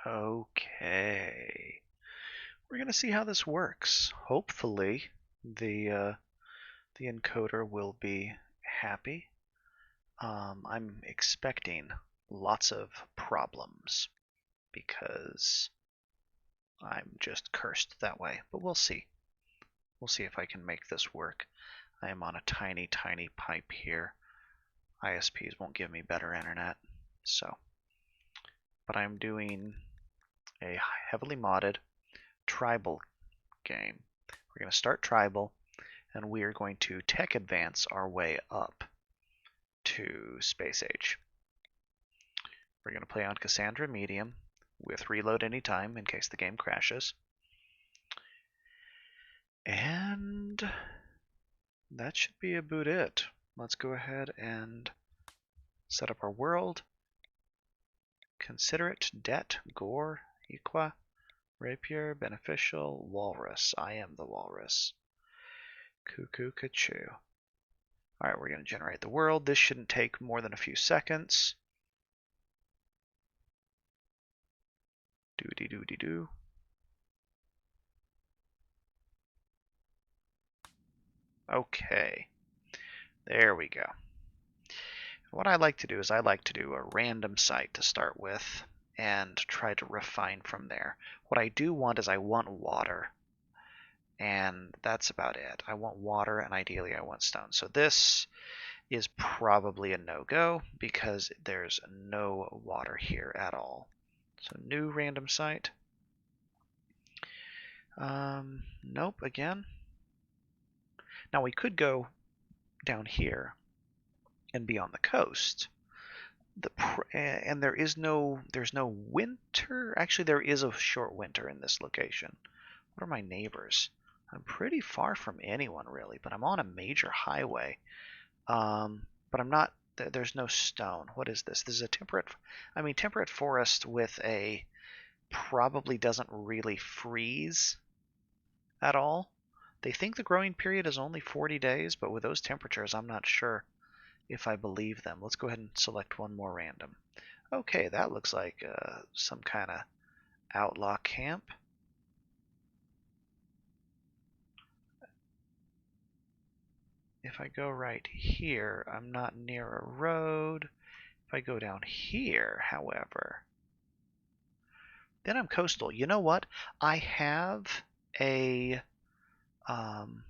Okay. We're going to see how this works. Hopefully the encoder will be happy. I'm expecting lots of problems because I'm just cursed that way, but we'll see. We'll see if I can make this work. I am on a tiny, tiny pipe here. ISPs won't give me better internet, so. But I'm doing a heavily modded tribal game. We're going to start tribal, and we are going to tech advance our way up to space age. We're going to play on Cassandra Medium with reload anytime in case the game crashes. And that should be about it. Let's go ahead and set up our world. Considerate, debt, gore, equa, rapier, beneficial, walrus. I am the walrus. Cuckoo, cuckoo. Alright, we're going to generate the world. This shouldn't take more than a few seconds. Doody-doody-doo. Okay. There we go. What I like to do is I like to do a random site to start with and try to refine from there. What I do want is I want water. And that's about it. I want water, and ideally I want stone. So this is probably a no-go because there's no water here at all. So new random site. Nope, again. Now we could go down here and be on the coast. And there's no winter. Actually, there is a short winter in this location. What are my neighbors? I'm pretty far from anyone really, but I'm on a major highway. But I'm not. There's no stone. What is this? This is a temperate forest with a probably doesn't really freeze at all. They think the growing period is only 40 days, but with those temperatures, I'm not sure if I believe them. Let's go ahead and select one more random. Okay, that looks like some kind of outlaw camp. If I go right here, I'm not near a road. If I go down here, however, then I'm coastal. You know what? I have a... can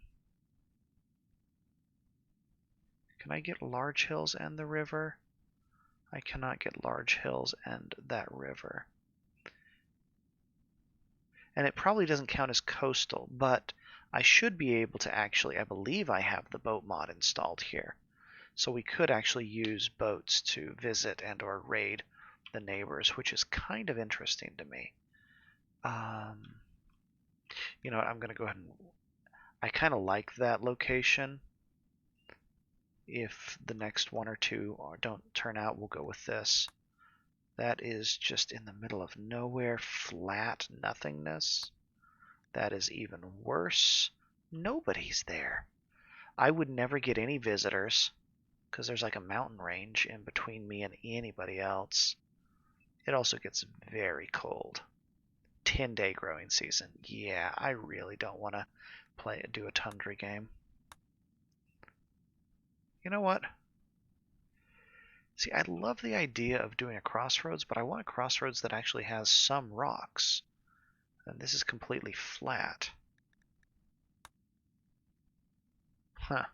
I get large hills and the river? I cannot get large hills and that river. And it probably doesn't count as coastal, but I should be able to actually, I believe I have the boat mod installed here. So we could actually use boats to visit and or raid the neighbors, which is kind of interesting to me. You know what, I'm going to go ahead and... I kind of like that location. If the next one or two don't turn out, we'll go with this. That is just in the middle of nowhere, flat nothingness. That is even worse. Nobody's there. I would never get any visitors because there's like a mountain range in between me and anybody else. It also gets very cold. 10-day growing season. Yeah, I really don't want to do a tundra game. You know what? See, I love the idea of doing a crossroads, but I want a crossroads that actually has some rocks. And this is completely flat. Huh.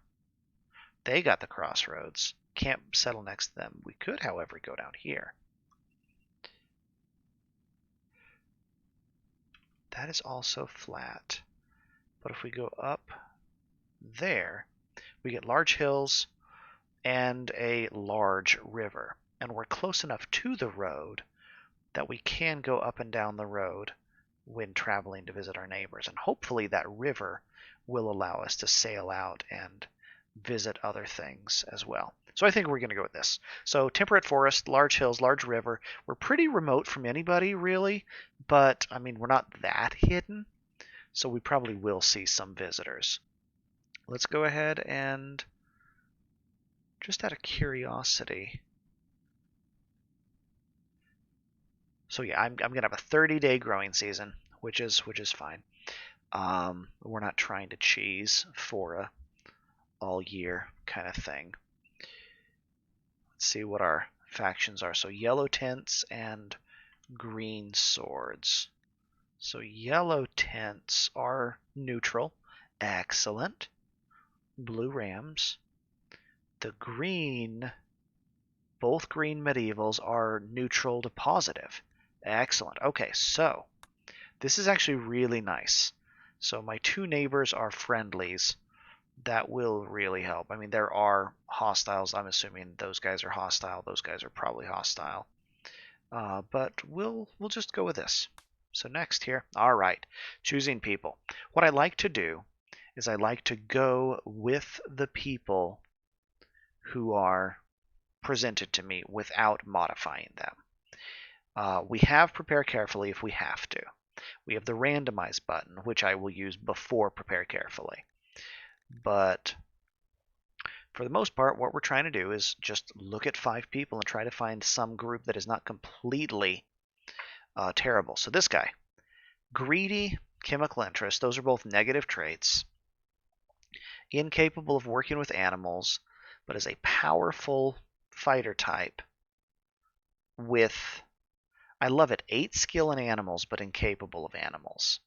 They got the crossroads. Can't settle next to them. We could, however, go down here. That is also flat. But if we go up there, we get large hills and a large river. And we're close enough to the road that we can go up and down the road when traveling to visit our neighbors. And hopefully that river will allow us to sail out and visit other things as well. So I think we're going to go with this. So temperate forest, large hills, large river. We're pretty remote from anybody, really, but I mean, we're not that hidden, so we probably will see some visitors. Let's go ahead and, just out of curiosity, So yeah, I'm gonna have a 30-day growing season, which is fine. We're not trying to cheese for a all year kind of thing. Let's see what our factions are. So yellow tents and green swords. So yellow tents are neutral. Excellent. Blue rams. The green, both green medievals are neutral to positive. Excellent. Okay, so this is actually really nice. So my two neighbors are friendlies. That will really help. I mean, there are hostiles. I'm assuming those guys are hostile. Those guys are probably hostile. But we'll just go with this. So next here, all right, choosing people. What I like to do is I like to go with the people who are presented to me without modifying them. We have prepare carefully if we have to. We have the randomize button, which I will use before prepare carefully. But for the most part, what we're trying to do is just look at 5 people and try to find some group that is not completely terrible. So this guy, greedy, chemical interest, those are both negative traits. Incapable of working with animals, but is a powerful fighter type with, I love it, 8 skill in animals, but incapable of animals.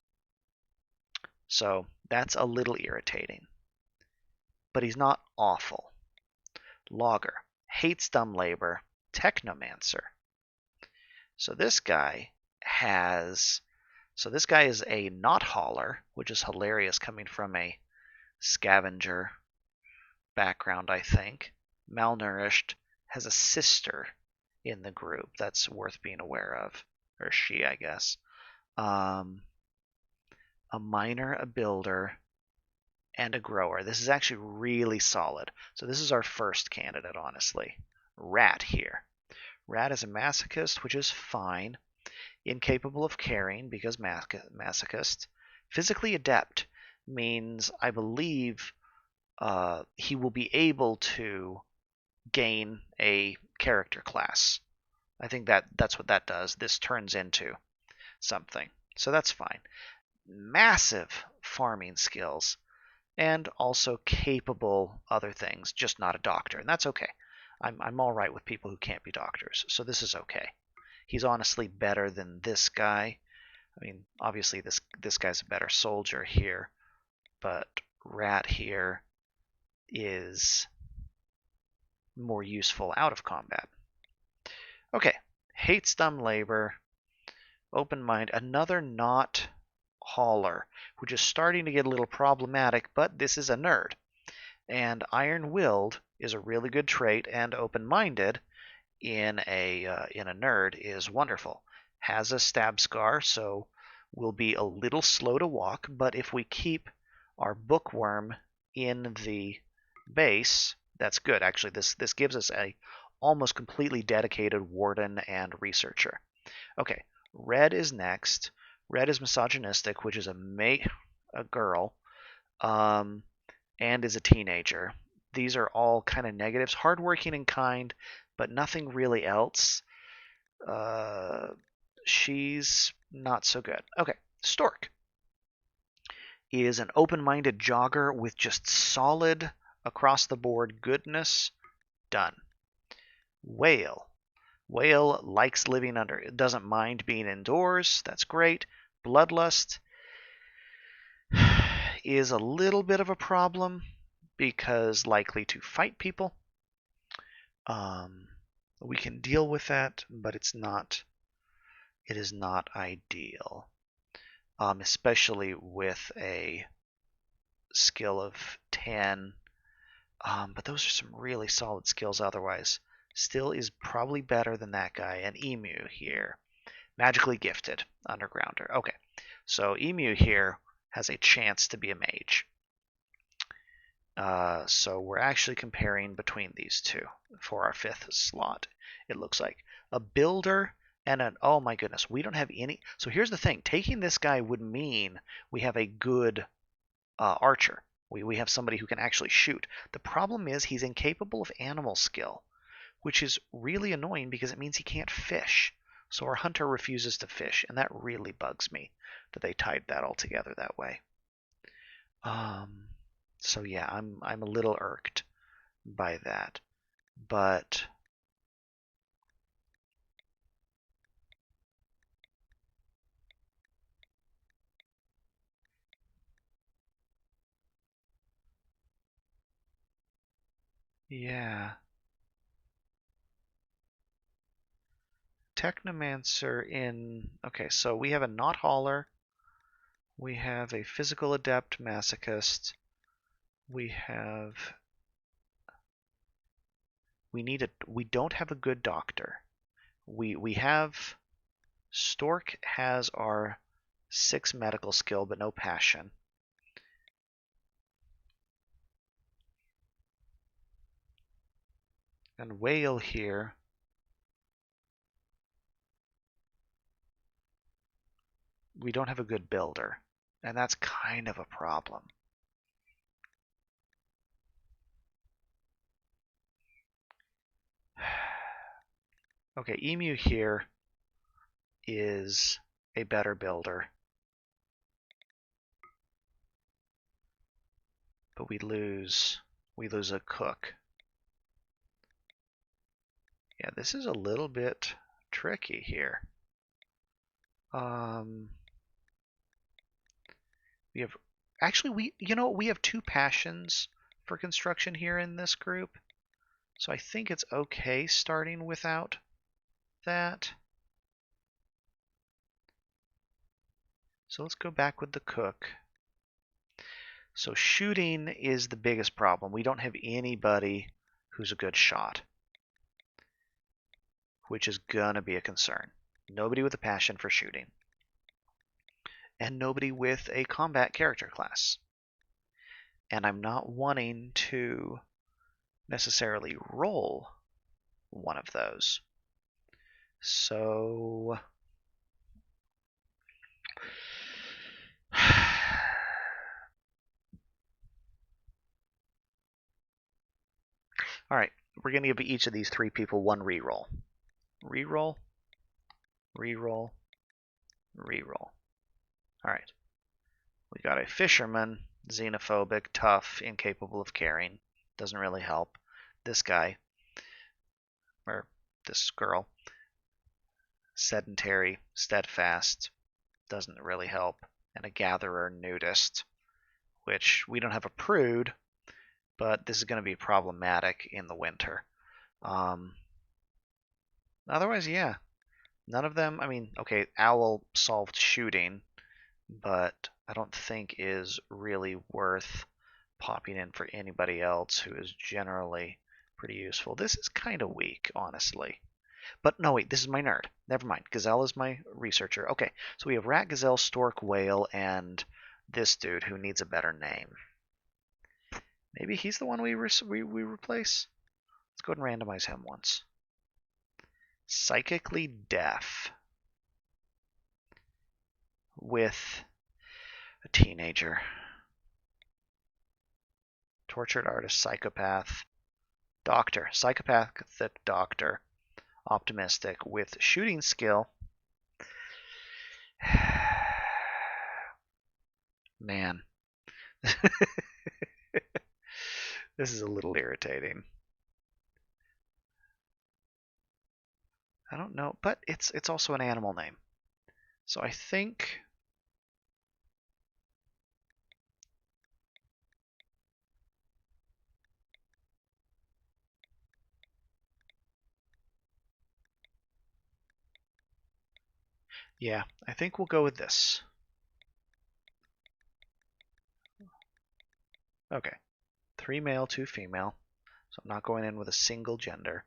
So that's a little irritating. But he's not awful. Logger, hates dumb labor, technomancer. So this guy is a not hauler, which is hilarious coming from a scavenger background, I think. Malnourished, has a sister in the group that's worth being aware of, or she, I guess. A miner, a builder, and a grower. This is actually really solid. So this is our first candidate, honestly. Rat here. Rat is a masochist, which is fine. Incapable of caring because masochist. Physically adept means, I believe, he will be able to gain a character class. I think that's what that does. This turns into something. So that's fine. Massive farming skills and also capable other things, just not a doctor. And that's okay. I'm all right with people who can't be doctors. So this is okay. He's honestly better than this guy. I mean, obviously this guy's a better soldier here, but Rat here is more useful out of combat. Okay, hates dumb labor, open mind, another not hauler, which is starting to get a little problematic, but this is a nerd. And iron-willed is a really good trait, and open-minded in a nerd is wonderful. Has a stab scar, so will be a little slow to walk, but if we keep our bookworm in the base, that's good. Actually, this gives us a almost completely dedicated warden and researcher. Okay, red is next. Red is misogynistic, which is a girl, and is a teenager. These are all kind of negatives. Hardworking and kind, but nothing really else. She's not so good. Okay, Stork is an open-minded jogger with just solid across-the-board goodness. Done. Whale. Whale likes living under, doesn't mind being indoors. That's great. Bloodlust is a little bit of a problem because likely to fight people. We can deal with that, but it is not ideal, especially with a skill of 10. But those are some really solid skills otherwise. Still is probably better than that guy. And Emu here, magically gifted, undergrounder. Okay, so Emu here has a chance to be a mage. So we're actually comparing between these two for our 5th slot, it looks like. A builder and an, oh my goodness, we don't have any. So here's the thing, taking this guy would mean we have a good archer. We have somebody who can actually shoot. The problem is he's incapable of animal skill, which is really annoying because it means he can't fish. So our hunter refuses to fish, and that really bugs me that they tied that all together that way. So yeah, I'm a little irked by that. But yeah. Technomancer in... Okay, so we have a Knot Hauler. We have a Physical Adept Masochist. We have... We don't have a good Doctor. We have... Stork has our 6 medical skill, but no passion. And Whale here... We don't have a good builder. And that's kind of a problem. Okay, Emu here is a better builder. But we lose a cook. Yeah, this is a little bit tricky here. We have actually we have 2 passions for construction here in this group. So I think it's okay starting without that. So let's go back with the cook. So shooting is the biggest problem. We don't have anybody who's a good shot, which is gonna be a concern. Nobody with a passion for shooting. And nobody with a combat character class. And I'm not wanting to necessarily roll one of those. So all right, we're going to give each of these 3 people 1 reroll. Reroll, reroll, reroll. All right. We got a fisherman, xenophobic, tough, incapable of caring. Doesn't really help. This guy, or this girl, sedentary, steadfast, doesn't really help. And a gatherer, nudist, which we don't have a prude, but this is going to be problematic in the winter. Otherwise, yeah. None of them, I mean, okay, Owl solved shooting, but I don't think is really worth popping in for anybody else who is generally pretty useful. This is kind of weak, honestly. But no, wait, this is my nerd. Never mind. Gazelle is my researcher. Okay, so we have Rat, Gazelle, Stork, Whale, and this dude who needs a better name. Maybe he's the one we replace? Let's go ahead and randomize him once. Psychically deaf with a teenager. Tortured artist, psychopath, doctor, psychopathic doctor, optimistic with shooting skill. Man. This is a little irritating. I don't know, but it's also an animal name. So I think yeah, I think we'll go with this. Okay. 3 male, 2 female. So I'm not going in with a single gender.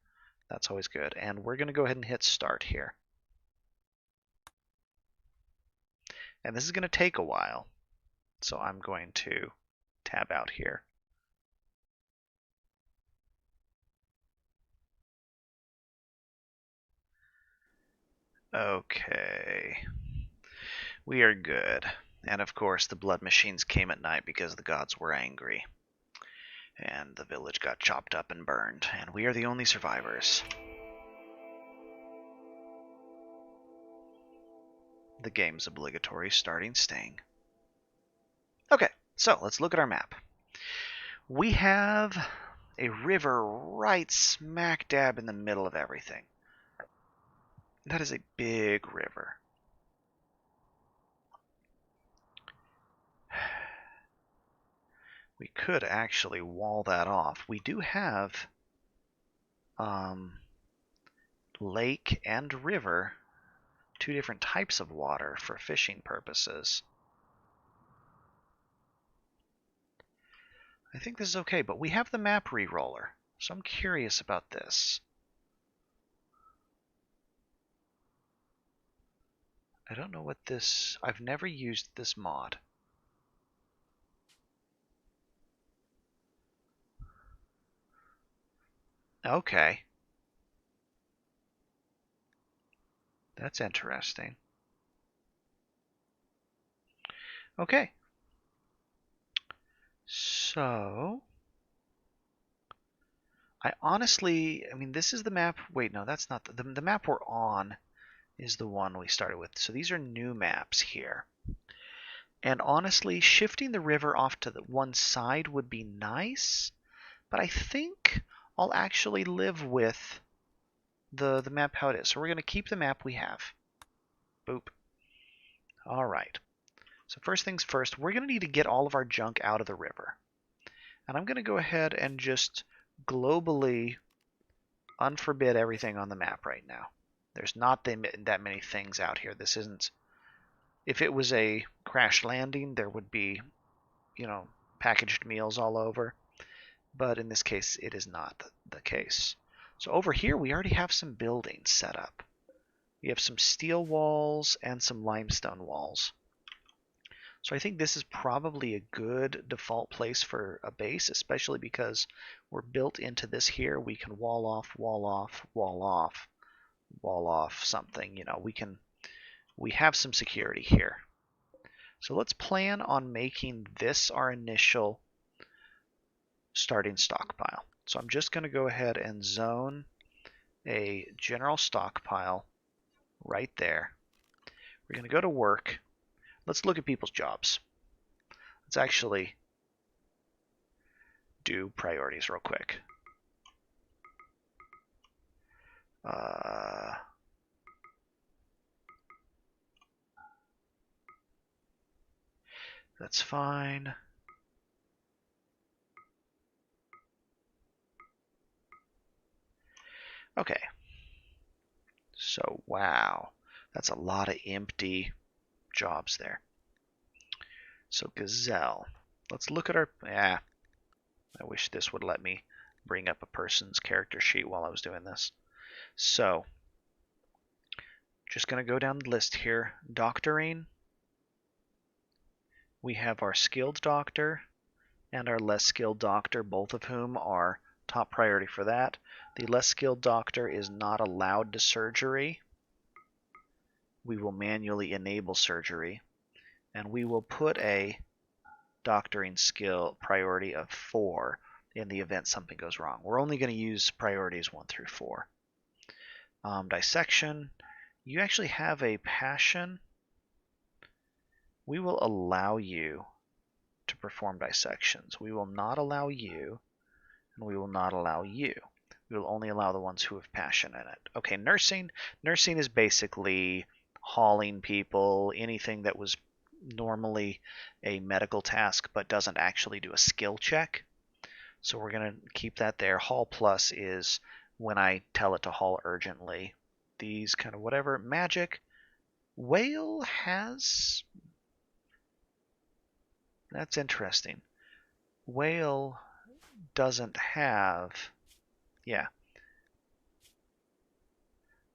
That's always good. And we're going to go ahead and hit start here. And this is going to take a while. So I'm going to tab out here. Okay. We are good. And of course, the blood machines came at night because the gods were angry. And the village got chopped up and burned. And we are the only survivors. The game's obligatory starting sting. Okay, so let's look at our map. We have a river right smack dab in the middle of everything. That is a big river. We could actually wall that off. We do have lake and river, two different types of water for fishing purposes. I think this is okay, but we have the map reroller, so I'm curious about this. I don't know what this... I've never used this mod. Okay. That's interesting. Okay. So... I mean, this is the map... Wait, no, that's not... The map we're on is the one we started with. So these are new maps here. And honestly, shifting the river off to the one side would be nice, but I think I'll actually live with the map how it is. So we're going to keep the map we have. Boop. All right. So first things first, we're going to need to get all of our junk out of the river. And I'm going to go ahead and just globally unforbid everything on the map right now. There's not that many things out here. This isn't... If it was a crash landing, there would be, you know, packaged meals all over. But in this case, it is not the case. So over here, we already have some buildings set up. We have some steel walls and some limestone walls. So I think this is probably a good default place for a base, especially because we're built into this here. We can wall off, wall off, wall off, wall off something. You know, we have some security here. So let's plan on making this our initial starting stockpile. So I'm just going to go ahead and zone a general stockpile right there. We're going to go to work. Let's look at people's jobs. Let's actually do priorities real quick. That's fine. Okay. So, wow. That's a lot of empty jobs there. So, Gazelle. Let's look at our... I wish this would let me bring up a person's character sheet while I was doing this. So, just going to go down the list here. Doctoring. We have our skilled doctor and our less skilled doctor, both of whom are top priority for that. The less skilled doctor is not allowed to surgery. We will manually enable surgery, and we will put a doctoring skill priority of 4 in the event something goes wrong. We're only going to use priorities 1 through 4. Dissection. You actually have a passion. We will allow you to perform dissections. We will not allow you, and we will not allow you. We will only allow the ones who have passion in it. Okay, nursing. Nursing is basically hauling people, anything that was normally a medical task but doesn't actually do a skill check. So we're going to keep that there. Haul plus is when I tell it to haul urgently. These kind of whatever. Magic. Whale has... That's interesting. Whale doesn't have... Yeah.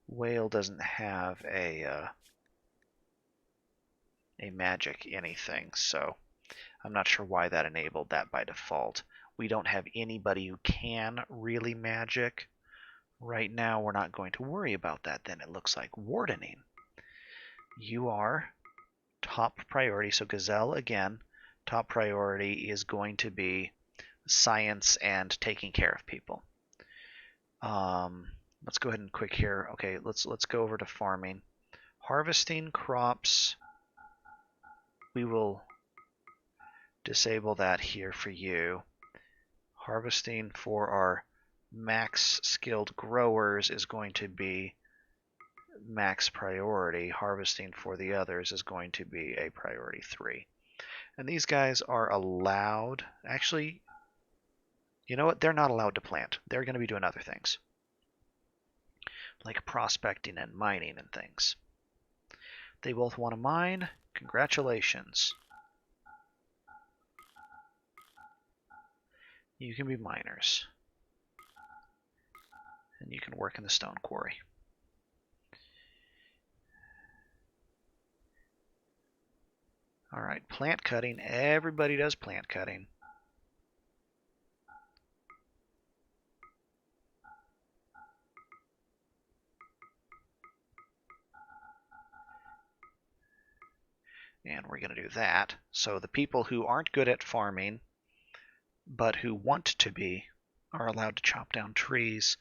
Whale doesn't have a magic anything, so I'm not sure why that enabled that by default. We don't have anybody who can really magic. Right now, we're not going to worry about that then. It looks like wardening. You are top priority, so Gazelle, again, top priority is going to be science and taking care of people. Let's go ahead and quick here. Okay, let's go over to farming. Harvesting crops, we will disable that here for you. Harvesting for our max skilled growers is going to be max priority. Harvesting for the others is going to be a priority 3. And these guys are allowed, actually, you know what? They're not allowed to plant. They're going to be doing other things, like prospecting and mining and things. They both want to mine. Congratulations. You can be miners. And you can work in the stone quarry. Alright, plant cutting. Everybody does plant cutting. And we're going to do that. So the people who aren't good at farming, but who want to be, are allowed to chop down trees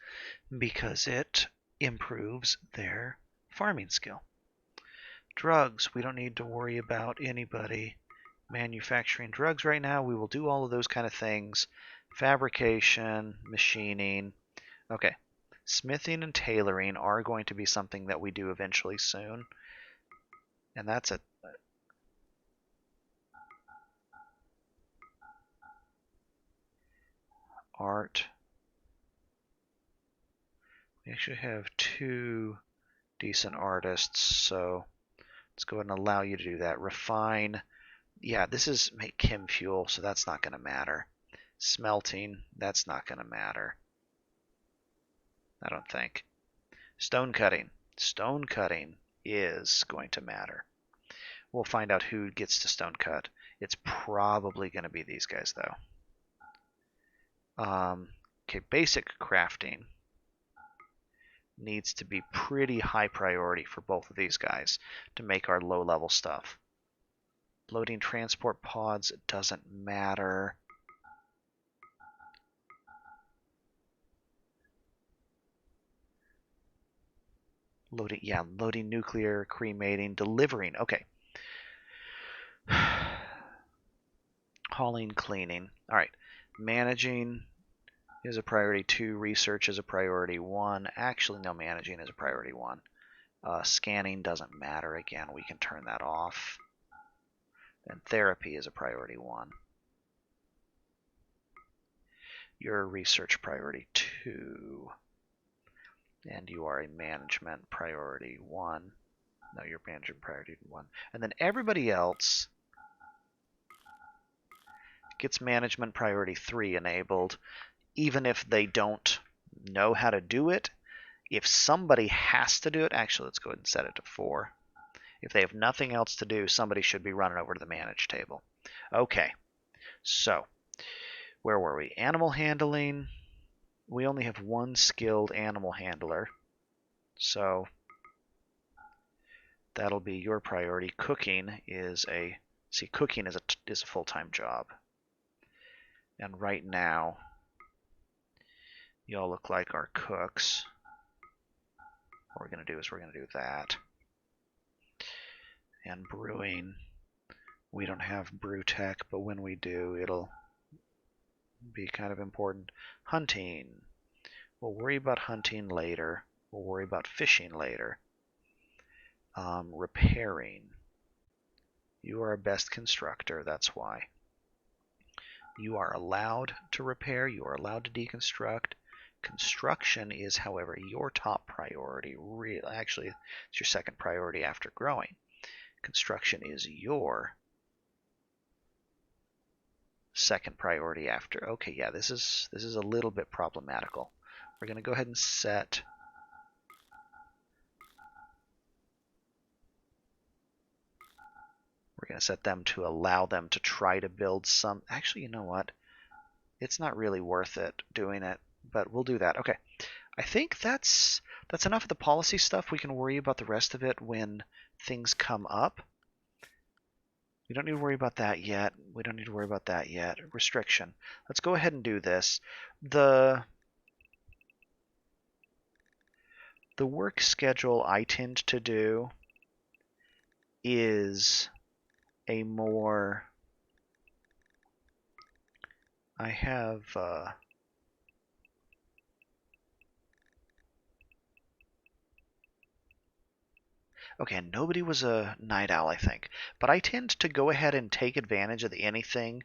because it improves their farming skill. Drugs, we don't need to worry about anybody manufacturing drugs right now. We will do all of those kind of things. Fabrication, machining. Okay, smithing and tailoring are going to be something that we do eventually soon. And that's a art. We actually have 2 decent artists, so let's go ahead and allow you to do that. Refine. Yeah, this is make chem fuel, so that's not going to matter. Smelting, that's not going to matter. I don't think. Stone cutting. Stone cutting is going to matter. We'll find out who gets to stone cut. It's probably going to be these guys, though. Okay, basic crafting needs to be pretty high priority for both of these guys to make our low-level stuff. Loading transport pods doesn't matter. Loading nuclear, cremating, delivering. Okay. Hauling, cleaning. All right. Managing is a priority 2. Research is a priority 1. Actually, no, managing is a priority 1. Scanning doesn't matter. Again, we can turn that off. And therapy is a priority 1. You're a research priority 2. And you are a management priority 1. No, you're management priority 1. And then everybody else gets management priority 3 enabled, even if they don't know how to do it. If somebody has to do it, actually, let's go ahead and set it to 4. If they have nothing else to do, somebody should be running over to the manage table. Okay, so where were we? Animal handling. We only have 1 skilled animal handler, so that'll be your priority. Cooking is a full-time job. And right now, y'all look like our cooks. What we're going to do is we're going to do that. And brewing, we don't have brew tech, but when we do, it'll be kind of important. Hunting, we'll worry about hunting later. We'll worry about fishing later. Repairing, you are our best constructor, that's why. You are allowed to repair, you are allowed to deconstruct. Construction is, however, your top priority. Actually, it's your second priority after growing. Construction is your second priority after. Okay, yeah, this is a little bit problematical. We're going to go ahead and set them to allow them to try to build some. Actually, you know what? It's not really worth it doing it, but we'll do that. Okay, I think that's enough of the policy stuff. We can worry about the rest of it when things come up. We don't need to worry about that yet. Restriction. Let's go ahead and do this. The work schedule I tend to do is a more... I have... Okay, nobody was a night owl, I think. But I tend to go ahead and take advantage of the anything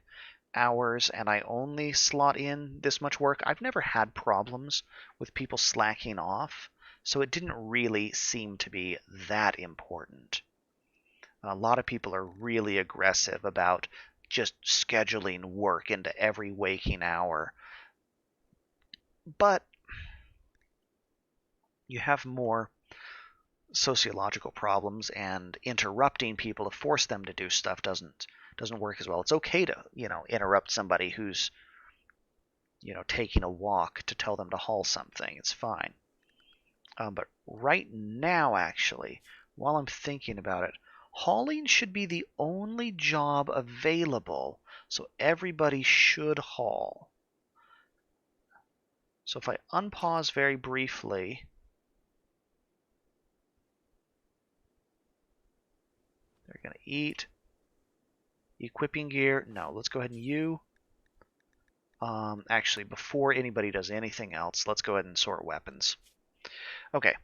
hours, and I only slot in this much work. I've never had problems with people slacking off, so it didn't really seem to be that important. A lot of people are really aggressive about just scheduling work into every waking hour. But you have more sociological problems, and interrupting people to force them to do stuff doesn't work as well. It's okay to, interrupt somebody who's, taking a walk to tell them to haul something. It's fine. But right now, actually, while I'm thinking about it, hauling should be the only job available, so everybody should haul. So if I unpause very briefly, they're going to eat. Equipping gear, no, let's go ahead and actually, before anybody does anything else, let's go ahead and sort weapons. Okay,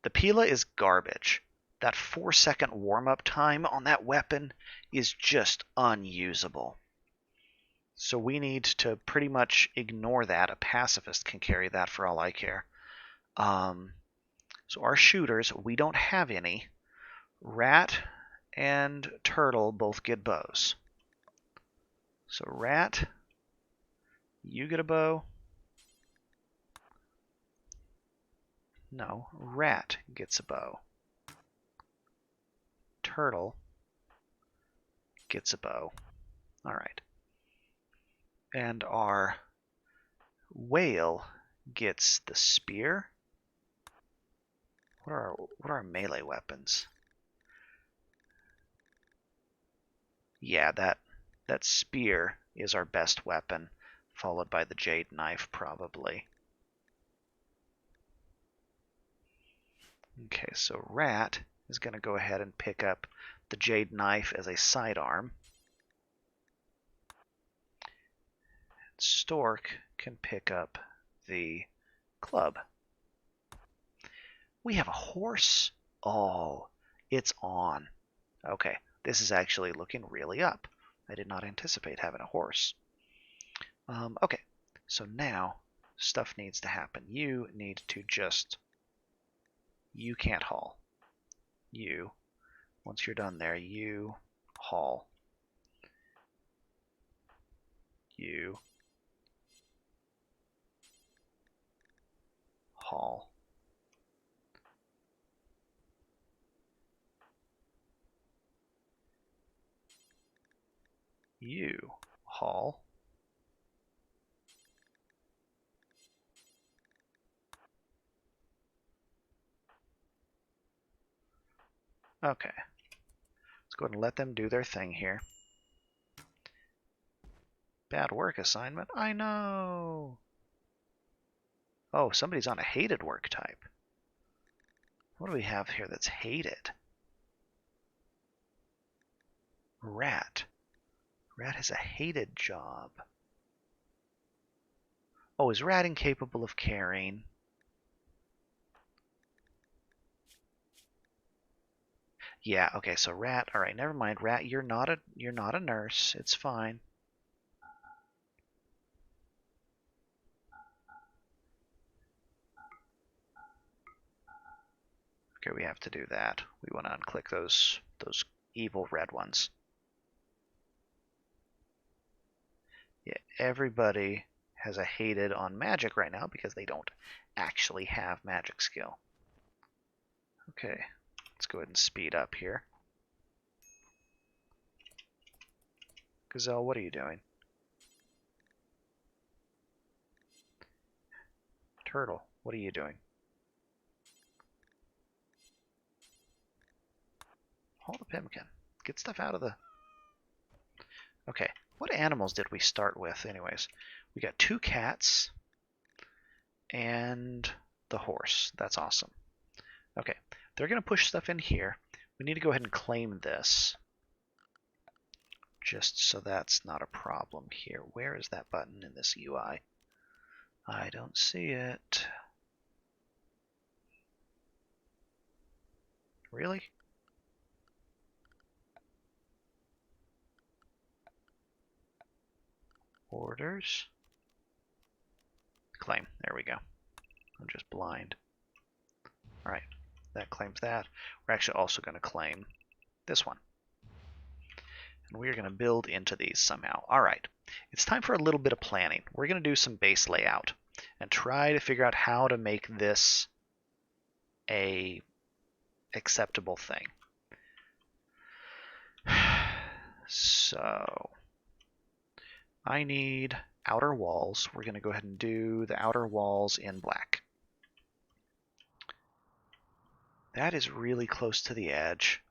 the Pila is garbage. That 4-second warm-up time on that weapon is just unusable. So we need to pretty much ignore that. A pacifist can carry that for all I care. So our shooters, we don't have any. Rat and Turtle both get bows. So Rat, you get a bow. No, Rat gets a bow. Turtle gets a bow. All right. And our Whale gets the spear. What are our melee weapons? Yeah, that spear is our best weapon, followed by the jade knife, probably. Okay, so Rat is going to go ahead and pick up the jade knife as a sidearm. Stork can pick up the club. We have a horse. Oh, it's on. Okay, this is actually looking really up. I did not anticipate having a horse. Okay, so now stuff needs to happen. You need to just... You can't haul. You, once you're done there, you haul. You haul. You haul. Okay. Let's go ahead and let them do their thing here. Bad work assignment. I know. Oh, somebody's on a hated work type. What do we have here that's hated? Rat. Rat has a hated job. Oh, is Rat incapable of carrying? Yeah, okay, so Rat, all right, never mind. Rat, you're not a nurse. It's fine. Okay, we have to do that. We want to unclick those evil red ones. Yeah, everybody has a hated on magic right now because they don't actually have magic skill. Okay, let's go ahead and speed up here. Gazelle, what are you doing? Turtle, what are you doing? Hold the Pimkin. Get stuff out of the... Okay, what animals did we start with anyways? We got 2 cats and the horse. That's awesome. Okay, they're going to push stuff in here. We need to go ahead and claim this, just so that's not a problem here. Where is that button in this UI? I don't see it. Really? Orders? Claim. There we go. I'm just blind. Alright, that claims that. We're actually also going to claim this one. And we're going to build into these somehow. Alright, it's time for a little bit of planning. We're going to do some base layout and try to figure out how to make this a acceptable thing. So I need outer walls. We're going to go ahead and do the outer walls in black. That is really close to the edge.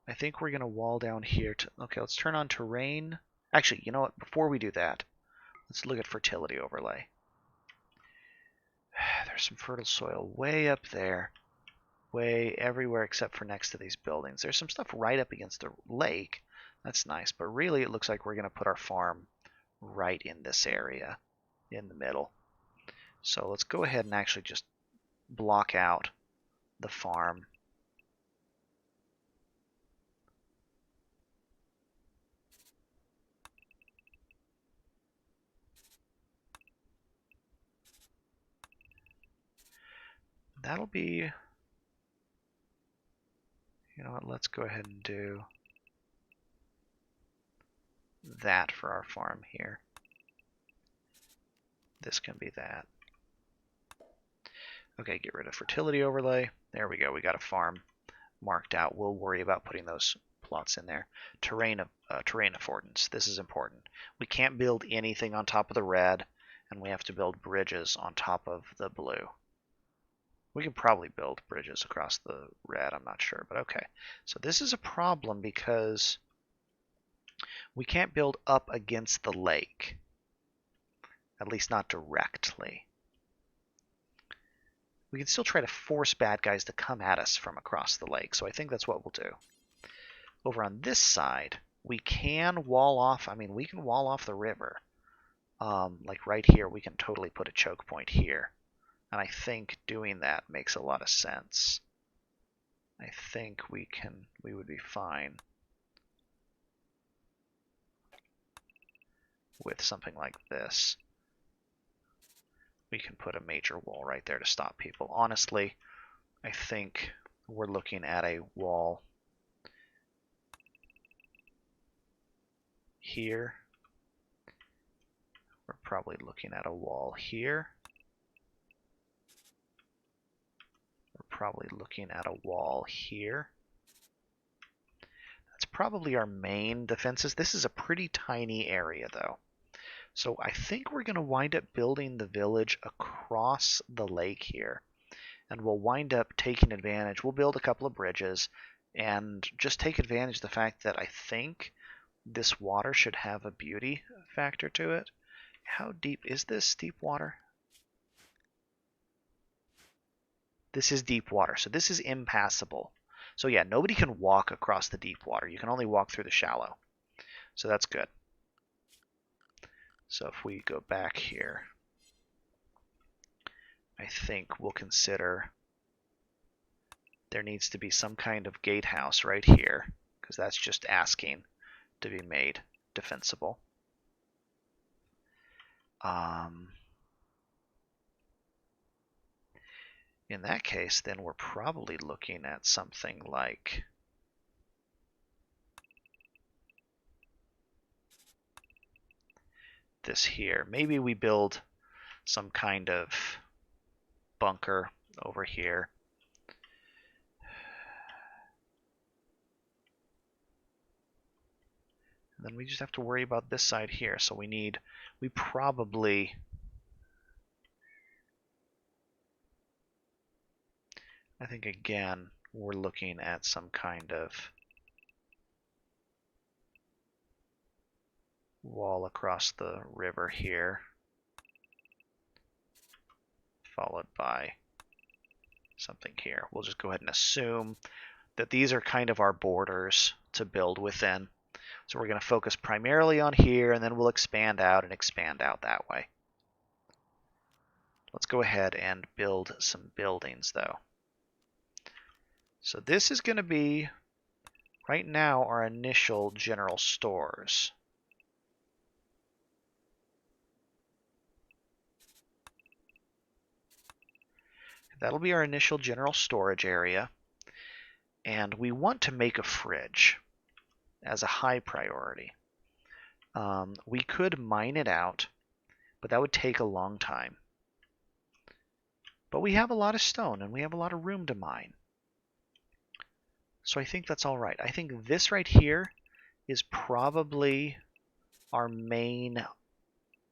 I think we're going to wall down here. Okay, let's turn on terrain. Actually, you know what? Before we do that, let's look at fertility overlay. There's some fertile soil way up there. Way everywhere except for next to these buildings. There's some stuff right up against the lake. That's nice, but really it looks like we're going to put our farm right in this area, in the middle. So let's go ahead and actually just block out the farm. That'll be, you know what, let's go ahead and do that for our farm here. This can be that. Okay, get rid of fertility overlay. There we go, we got a farm marked out. We'll worry about putting those plots in there. Terrain affordance, this is important. We can't build anything on top of the red, and we have to build bridges on top of the blue. We can probably build bridges across the red, I'm not sure, but okay. So this is a problem because we can't build up against the lake, at least not directly. We can still try to force bad guys to come at us from across the lake, so I think that's what we'll do. Over on this side, we can wall off, we can wall off the river. Like right here, we can totally put a choke point here. And I think doing that makes a lot of sense. I think we would be fine with something like this. We can put a major wall right there to stop people. Honestly, I think we're looking at a wall here. We're probably looking at a wall here. We're probably looking at a wall here. That's probably our main defenses. This is a pretty tiny area, though. So I think we're going to wind up building the village across the lake here. And we'll wind up taking advantage. We'll build a couple of bridges and just take advantage of the fact that I think this water should have a beauty factor to it. How deep is this? Deep water? This is deep water, so this is impassable. So yeah, nobody can walk across the deep water. You can only walk through the shallow. So that's good. So if we go back here, I think we'll consider there needs to be some kind of gatehouse right here, because that's just asking to be made defensible. In that case, then we're probably looking at something like this here. Maybe we build some kind of bunker over here. And then we just have to worry about this side here. So we probably, I think again, we're looking at some kind of wall across the river here, followed by something here. We'll just go ahead and assume that these are kind of our borders to build within. So we're going to focus primarily on here, and then we'll expand out that way. Let's go ahead and build some buildings, though. So this is going to be, right now, our initial general stores. That'll be our initial general storage area. And we want to make a fridge as a high priority. We could mine it out, but that would take a long time. But we have a lot of stone, and we have a lot of room to mine. So I think that's all right. I think this right here is probably our main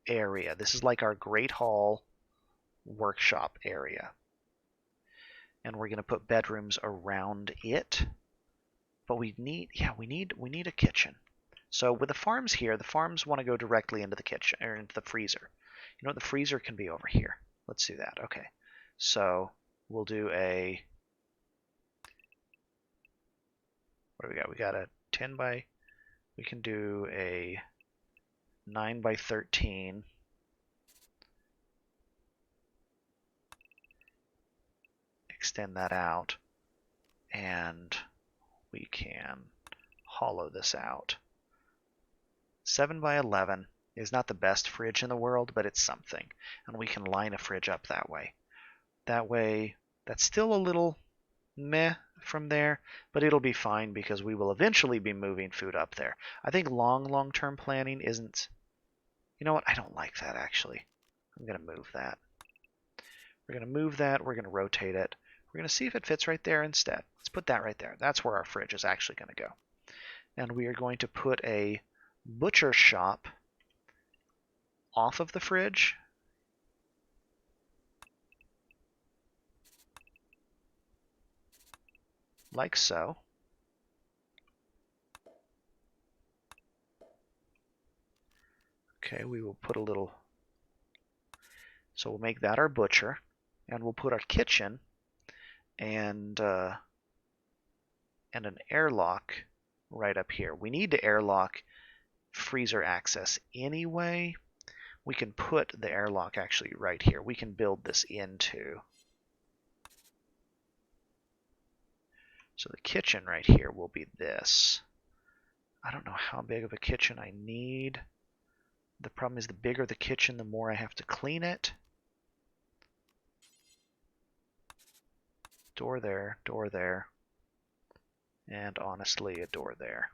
area. This is like our Great Hall workshop area. And we're going to put bedrooms around it. But we need a kitchen. So with the farms here, the farms want to go directly into the kitchen, or into the freezer. You know what, the freezer can be over here. Let's do that. Okay. So we'll do a, what do we got? We got a 10 by, we can do a 9 by 13. Extend that out, and we can hollow this out. 7 by 11 is not the best fridge in the world, but it's something. And we can line a fridge up that way. That way, that's still a little meh from there, but it'll be fine because we will eventually be moving food up there. I think long-term planning isn't... You know what? I don't like that, actually. I'm going to move that. We're going to move that. We're going to rotate it. We're going to see if it fits right there instead. Let's put that right there. That's where our fridge is actually going to go. And we are going to put a butcher shop off of the fridge. Like so. Okay, we will put a little... So we'll make that our butcher. And we'll put our kitchen and an airlock right up here. We need to airlock freezer access anyway. We can put the airlock actually right here. We can build this into. So the kitchen right here will be this. I don't know how big of a kitchen I need. The problem is the bigger the kitchen, the more I have to clean it. Door there, and honestly, a door there.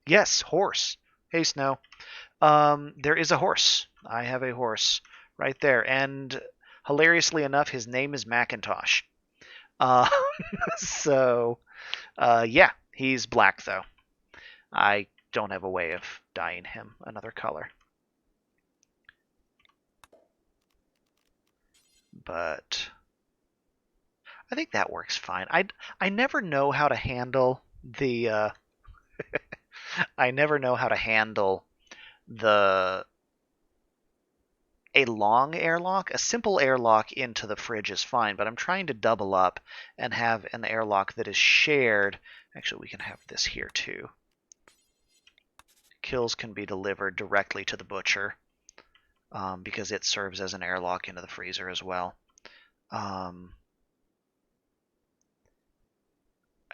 Yes, horse. Hey, Snow. There is a horse. I have a horse right there, and hilariously enough, his name is Macintosh. So, yeah, he's black though. I don't have a way of dyeing him another color. But I think that works fine. I never know how to handle the I never know how to handle a long airlock. A simple airlock into the fridge is fine, but I'm trying to double up and have an airlock that is shared. Actually, we can have this here too. Kills can be delivered directly to the butcher because it serves as an airlock into the freezer as well.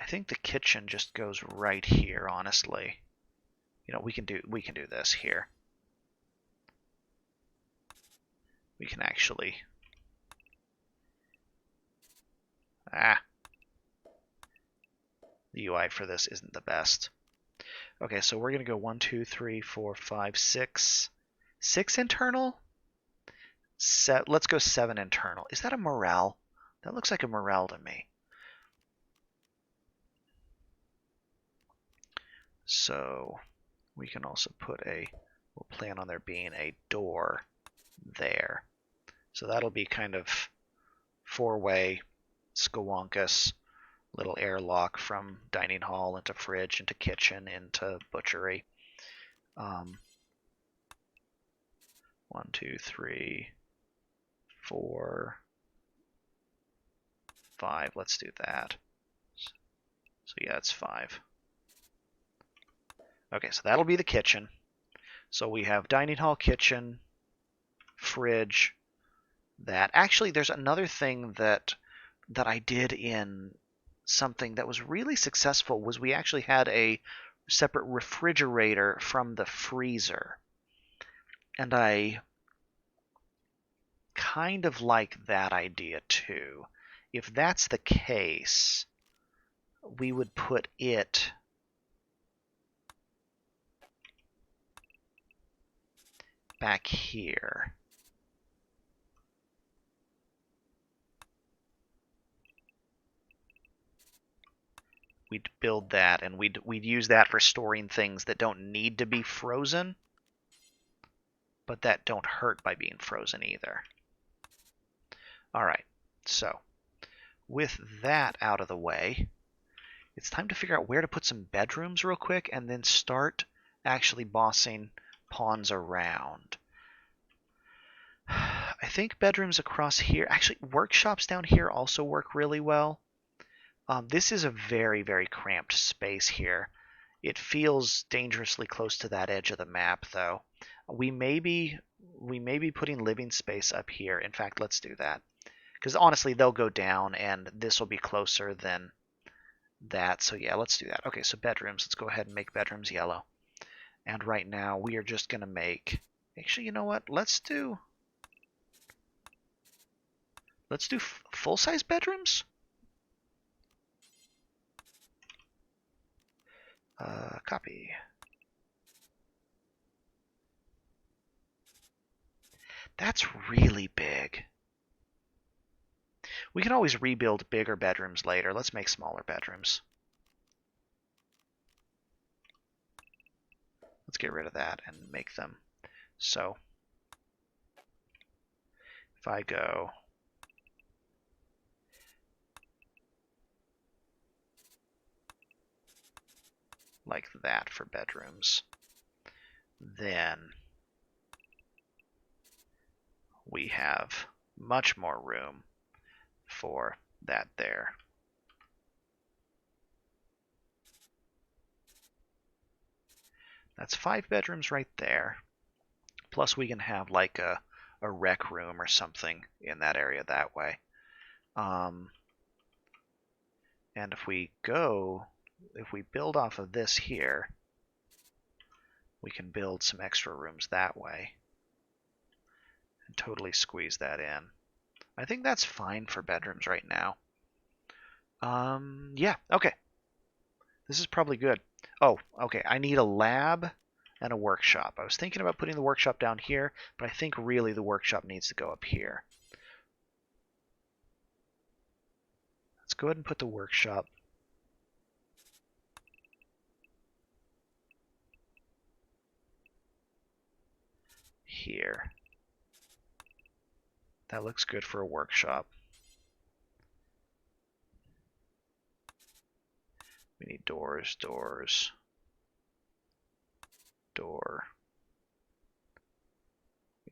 I think the kitchen just goes right here, honestly. You know, we can do this here. We can actually the UI for this isn't the best. Okay, so we're gonna go 1, 2, 3, 4, 5, 6. 6 internal? Let's go 7 internal. Is that a morale? That looks like a morale to me. So we can also put we'll plan on there being a door there. So that'll be kind of 4-way skawonkus little airlock from dining hall into fridge into kitchen into butchery. 1, 2, 3, 4, 5. Let's do that. So yeah, it's 5. Okay, so that'll be the kitchen. So we have dining hall, kitchen, fridge. That actually, there's another thing that I did in something that was really successful. Was we actually had a separate refrigerator from the freezer, and I kind of like that idea too. If that's the case, we would put it back here. We'd build that, and we'd use that for storing things that don't need to be frozen, but that don't hurt by being frozen either. All right, so with that out of the way, it's time to figure out where to put some bedrooms real quick and then start actually bossing pawns around. I think bedrooms across here, actually workshops down here also work really well. This is a very, very cramped space here. It feels dangerously close to that edge of the map, though. We may be putting living space up here. In fact, let's do that. Because honestly, they'll go down, and this will be closer than that. So yeah, let's do that. Okay, so bedrooms. Let's go ahead and make bedrooms yellow. And right now, we are just going to make... Actually, you know what? Let's do full-size bedrooms. Copy. That's really big. We can always rebuild bigger bedrooms later. Let's make smaller bedrooms. Let's get rid of that and make them. So if I go like that for bedrooms, then we have much more room for that there. That's 5 bedrooms right there. Plus we can have like a rec room or something in that area that way. And if we build off of this here, we can build some extra rooms that way and totally squeeze that in. I think that's fine for bedrooms right now. Yeah, okay. This is probably good. Oh, okay, I need a lab and a workshop. I was thinking about putting the workshop down here, but I think really the workshop needs to go up here. Let's go ahead and put the workshop here. That looks good for a workshop. We need doors, doors, door.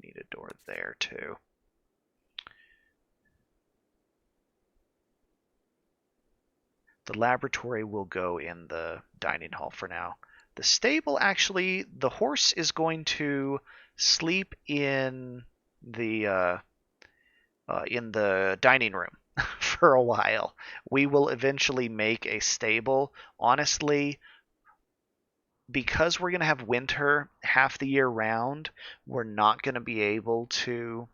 We need a door there too. The laboratory will go in the dining hall for now. The stable, actually, the horse is going to sleep in the dining room for a while. We will eventually make a stable. Honestly, because we're going to have winter half the year round, we're not going to be able to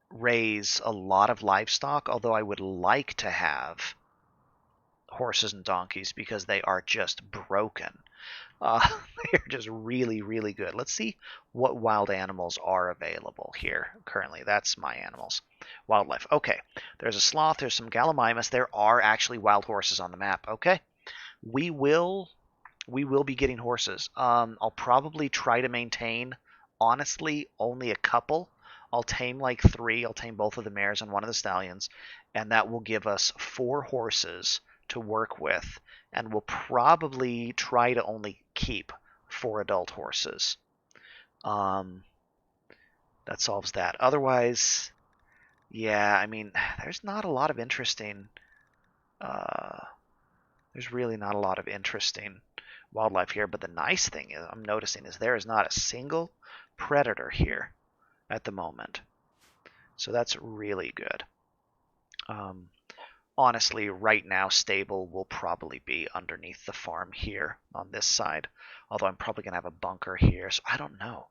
raise a lot of livestock, although I would like to have horses and donkeys because they are just broken. They're just really, really good. Let's see what wild animals are available here currently. That's my animals. Wildlife. Okay. There's a sloth. There's some gallimimus. There are actually wild horses on the map. Okay. We will be getting horses. I'll probably try to maintain, honestly, only a couple. I'll tame like 3. I'll tame both of the mares and one of the stallions, and that will give us 4 horses to work with, and we'll probably try to only keep 4 adult horses. That solves that. Otherwise, yeah, I mean, there's not a lot of interesting there's really not a lot of interesting wildlife here. But the nice thing is, I'm noticing is there is not a single predator here at the moment. So that's really good. Honestly, right now, stable will probably be underneath the farm here on this side. Although I'm probably going to have a bunker here, so I don't know.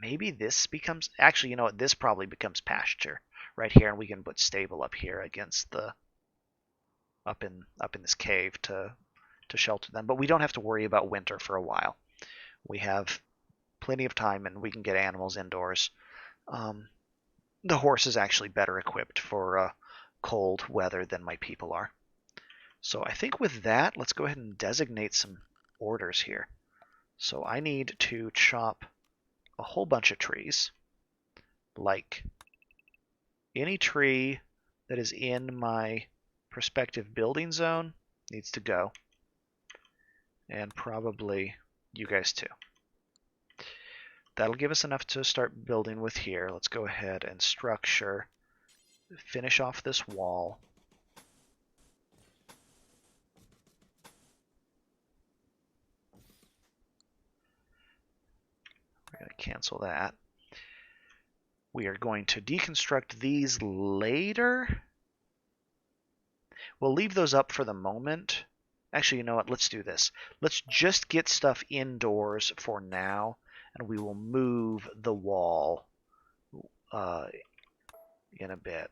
Maybe this becomes... Actually, you know what? This probably becomes pasture right here, and we can put stable up here against the... up in this cave to shelter them. But we don't have to worry about winter for a while. We have plenty of time, and we can get animals indoors. The horse is actually better equipped for cold weather than my people are. So I think with that, let's go ahead and designate some orders here. So I need to chop a whole bunch of trees. Like any tree that is in my prospective building zone needs to go. And probably you guys too. That'll give us enough to start building with here. Let's go ahead and structure. Finish off this wall. We're going to cancel that. We are going to deconstruct these later. We'll leave those up for the moment. Actually, you know what? Let's do this. Let's just get stuff indoors for now, and we will move the wall in a bit.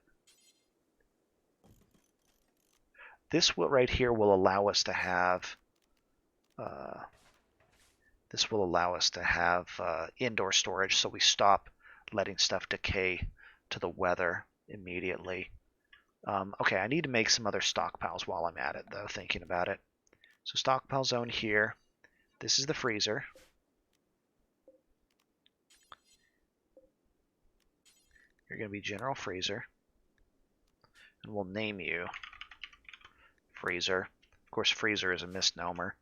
This right here will allow us to have indoor storage, so we stop letting stuff decay to the weather immediately. Okay, I need to make some other stockpiles while I'm at it, though, thinking about it. So stockpile zone here. This is the freezer. You're going to be general freezer. And we'll name you freezer. Of course, freezer is a misnomer.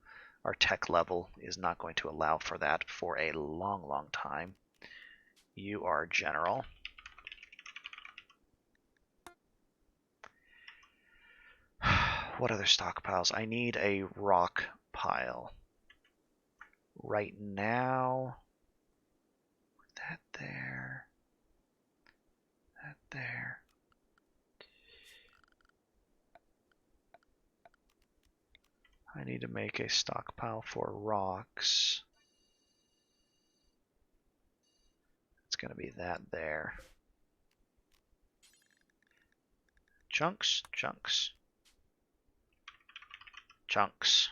Our tech level is not going to allow for that for a long, long time. You are general. What other stockpiles? I need a rock pile. Right now, that there, that there. I need to make a stockpile for rocks. It's going to be that there. Chunks, chunks, chunks.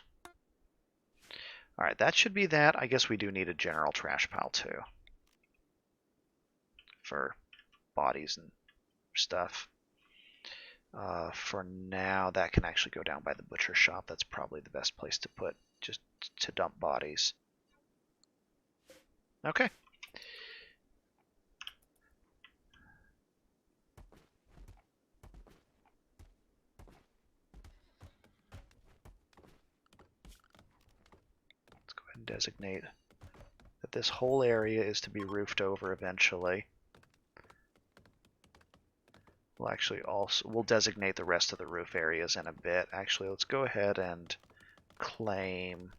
All right, that should be that. I guess we do need a general trash pile too for bodies and stuff. For now, that can actually go down by the butcher shop. That's probably the best place to put, just to dump bodies. Okay. Let's go ahead and designate that this whole area is to be roofed over eventually. We'll designate the rest of the roof areas in a bit. Actually, let's go ahead and claim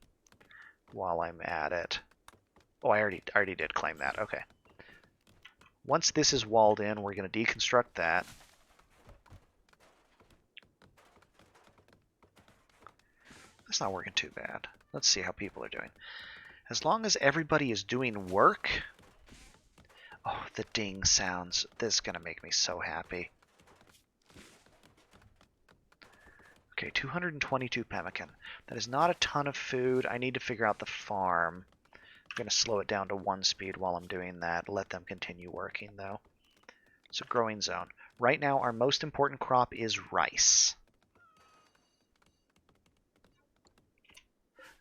while I'm at it. Oh, I already did claim that. Okay. Once this is walled in, we're going to deconstruct that. That's not working too bad. Let's see how people are doing. As long as everybody is doing work. Oh, the ding sounds. This is going to make me so happy. Okay, 222 pemmican. That is not a ton of food. I need to figure out the farm. I'm going to slow it down to 1 speed while I'm doing that. Let them continue working, though. So growing zone. Right now, our most important crop is rice.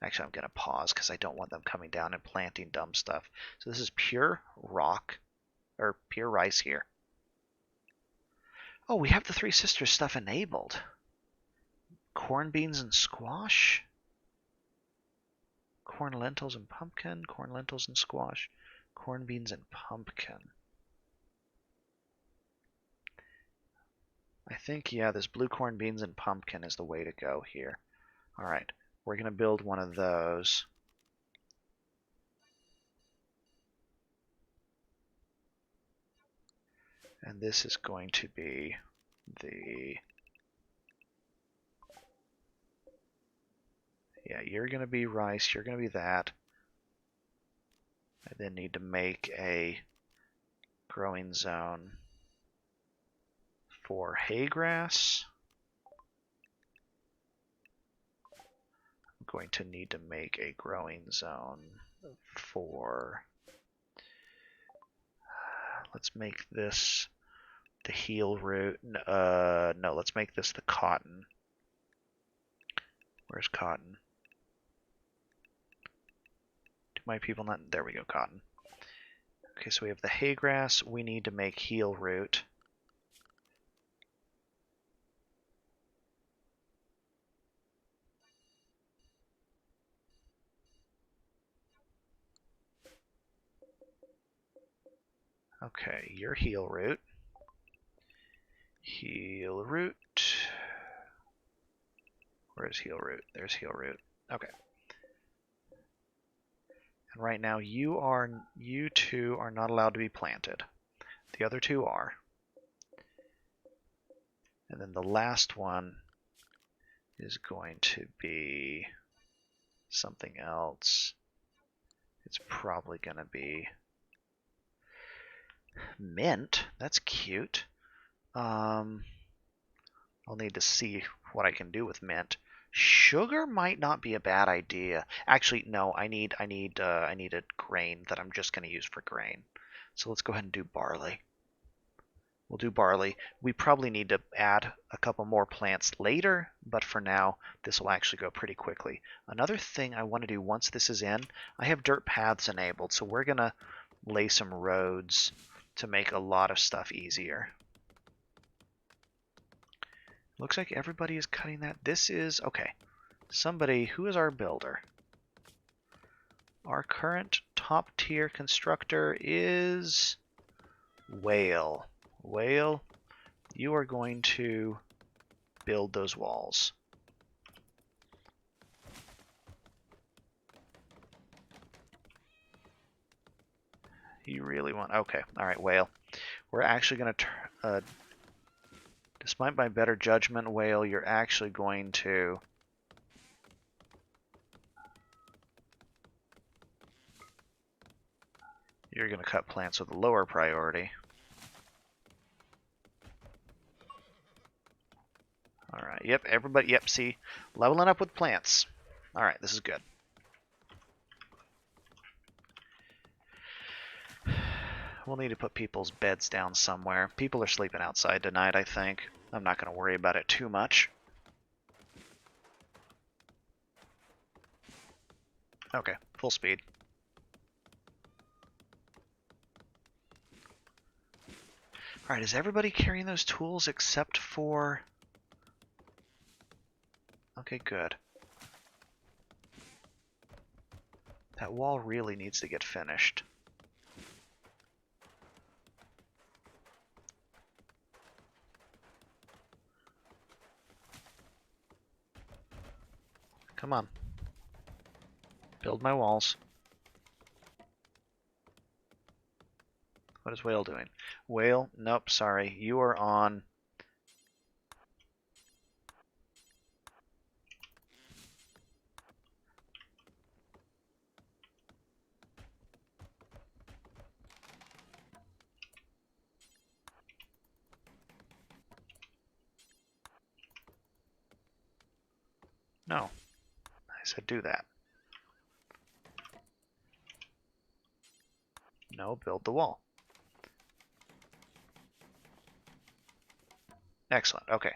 Actually, I'm going to pause because I don't want them coming down and planting dumb stuff. So this is pure rock, or pure rice here. Oh, we have the Three Sisters stuff enabled. Corn, beans, and squash. Corn, lentils, and pumpkin. Corn, lentils, and squash. Corn, beans, and pumpkin. I think, yeah, this blue corn, beans, and pumpkin is the way to go here. All right, we're going to build one of those. And this is going to be the... Yeah, you're going to be rice, you're going to be that. I then need to make a growing zone for hay grass. I'm going to need to make a growing zone for... Let's make this the heel root. No, let's make this the cotton. Where's cotton? Do my people not? There we go, cotton. Okay, so we have the hay grass. We need to make heel root. Okay, you're heel root. Heel root. Where's heel root? There's heel root. Okay. And right now you two are not allowed to be planted. The other two are. And then the last one is going to be something else. It's probably going to be mint. That's cute. I'll need to see what I can do with mint. Sugar might not be a bad idea. Actually, no. I need a grain that I'm just going to use for grain. So let's go ahead and do barley. We'll do barley. We probably need to add a couple more plants later, but for now, this will actually go pretty quickly. Another thing I want to do once this is in, I have dirt paths enabled, so we're going to lay some roads to make a lot of stuff easier. Looks like everybody is cutting that. This is, okay, somebody, who is our builder? Our current top tier constructor is Whale. Whale, you are going to build those walls. You really want, okay, all right, Whale. We're actually going to, despite my better judgment, Whale, you're actually going to cut plants with a lower priority. All right, yep, everybody, yep, see, leveling up with plants. All right, this is good. We'll need to put people's beds down somewhere. People are sleeping outside tonight, I think. I'm not going to worry about it too much. Okay, full speed. All right, is everybody carrying those tools except for... Okay, good. That wall really needs to get finished. Come on. Build my walls. What is Whale doing? Whale, nope, sorry. You are on... No. I said do that. No, build the wall. Excellent, okay.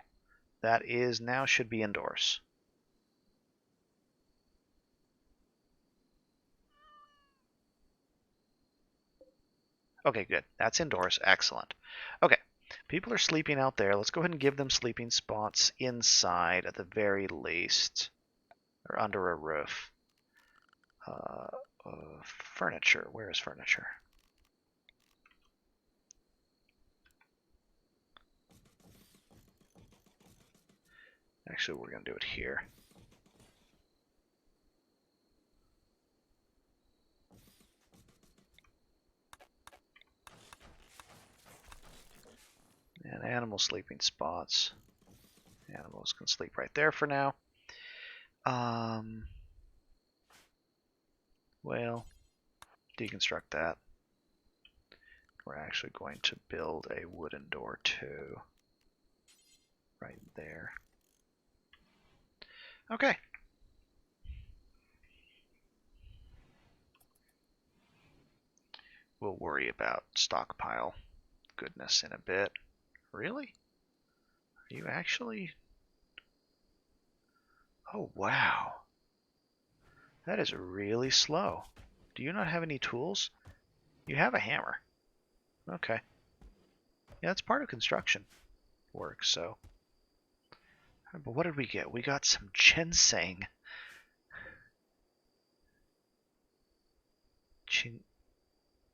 That is now should be indoors. Okay, good. That's indoors. Excellent. Okay, people are sleeping out there. Let's go ahead and give them sleeping spots inside at the very least, or under a roof. Furniture. Where is furniture? Actually, we're going to do it here. And animal sleeping spots. Animals can sleep right there for now. Well, deconstruct that. We're actually going to build a wooden door too. Right there. Okay. We'll worry about stockpile goodness in a bit. Really? Are you actually... Oh, wow. That is really slow. Do you not have any tools? You have a hammer. Okay. Yeah, that's part of construction work, so... But what did we get? We got some ginseng.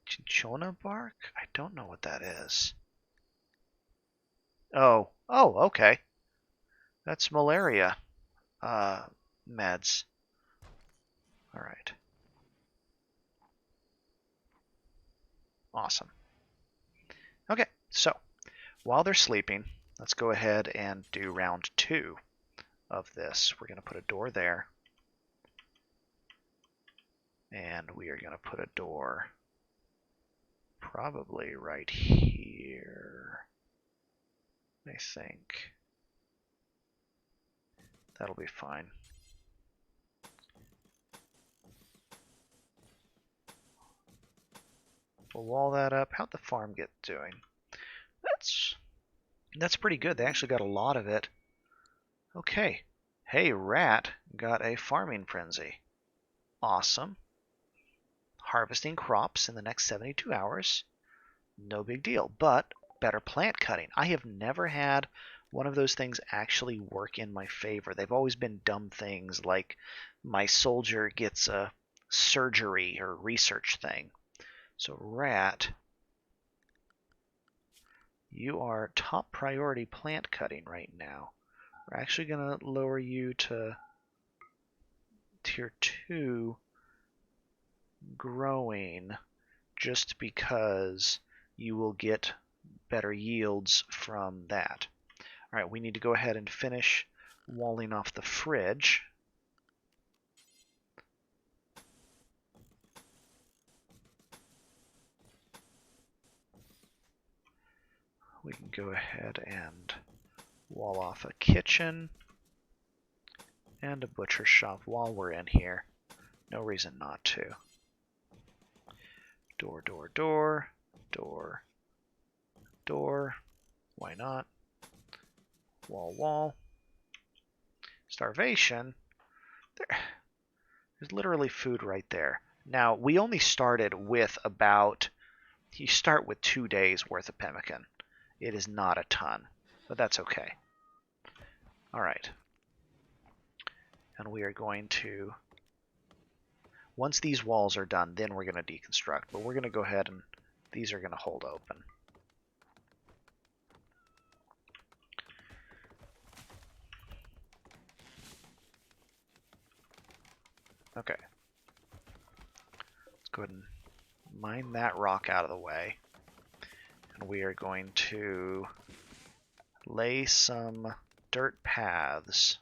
Cinchona bark? I don't know what that is. Oh, okay. That's malaria meds. All right. Awesome. Okay, so while they're sleeping, let's go ahead and do round 2 of this. We're going to put a door there. And we are going to put a door probably right here, I think. That'll be fine. We'll wall that up. How'd the farm get doing? That's pretty good. They actually got a lot of it. Okay. Hey, rat got a farming frenzy. Awesome. Harvesting crops in the next 72 hours. No big deal, but better plant cutting. I have never had one of those things actually work in my favor. They've always been dumb things like my soldier gets a surgery or research thing. So rat, you are top priority plant cutting right now. We're actually going to lower you to tier 2 growing just because you will get better yields from that. All right, we need to go ahead and finish walling off the fridge. We can go ahead and wall off a kitchen and a butcher shop while we're in here. No reason not to. Door, door, door, door, door. Why not? Wall, wall. Starvation. There's literally food right there. Now, we only started with about... You start with 2 days worth of pemmican. It is not a ton, but that's okay. All right. And we are going to... Once these walls are done, then we're going to deconstruct. But we're going to go ahead and... These are going to hold open. Okay. Let's go ahead and mine that rock out of the way. And we are going to lay some dirt paths.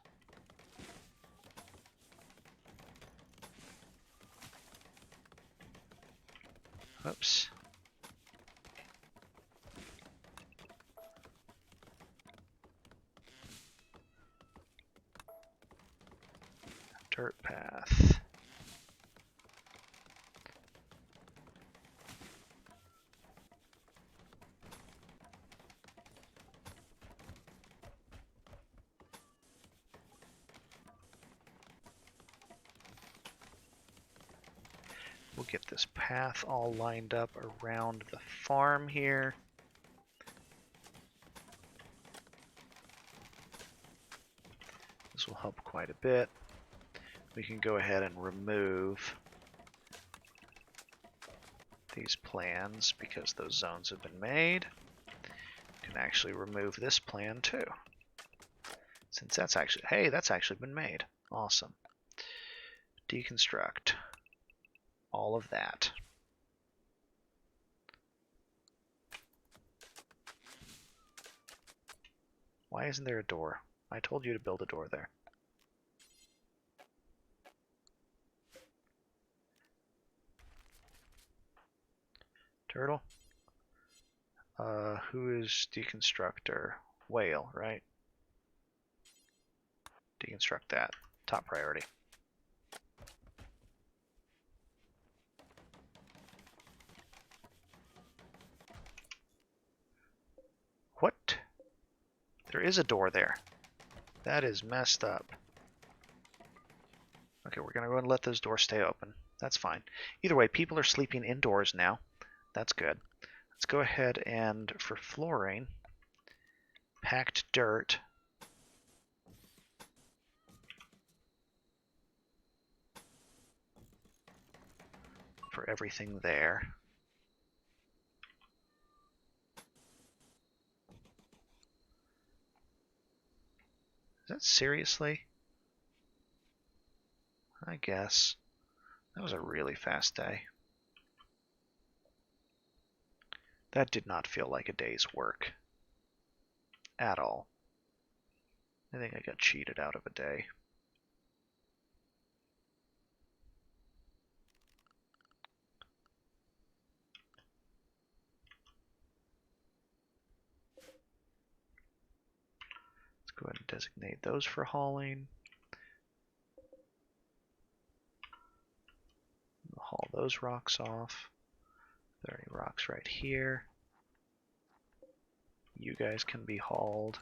Oops. Dirt path. We'll get this path all lined up around the farm here. This will help quite a bit. We can go ahead and remove these plans because those zones have been made. We can actually remove this plan too, since seeds. That's actually, hey, that's actually been made. Awesome. Deconstruct all of that. Why isn't there a door? I told you to build a door there. Turtle? Who is deconstructor? Whale, right? Deconstruct that. Top priority. What? There is a door there. That is messed up. Okay, we're going to go ahead and let those doors stay open. That's fine. Either way, people are sleeping indoors now. That's good. Let's go ahead and, for flooring, packed dirt. For everything there. Is that seriously? I guess. That was a really fast day. That did not feel like a day's work. At all. I think I got cheated out of a day. Let's go ahead and designate those for hauling. We'll haul those rocks off. There are any rocks right here. You guys can be hauled.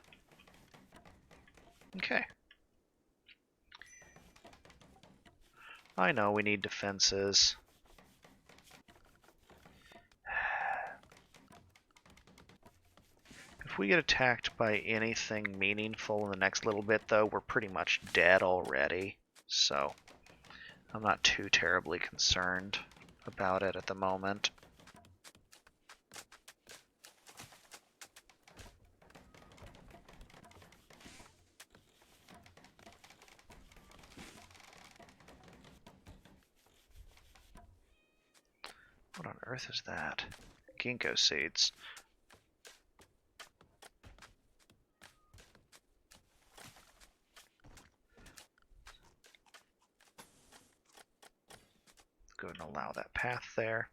Okay. I know we need defenses. If we get attacked by anything meaningful in the next little bit, though, we're pretty much dead already. So, I'm not too terribly concerned about it at the moment. What on earth is that? Ginkgo seeds. Go ahead and allow that path there.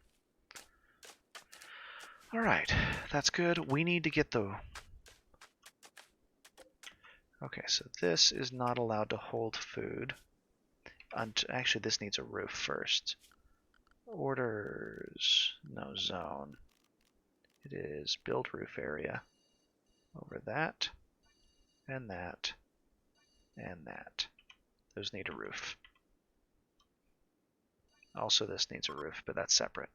Alright, that's good. We need to get the... Okay, so this is not allowed to hold food. Actually, this needs a roof first. Orders, no zone. It is build roof area. Over that, and that, and that. Those need a roof. Also, this needs a roof, but that's separate.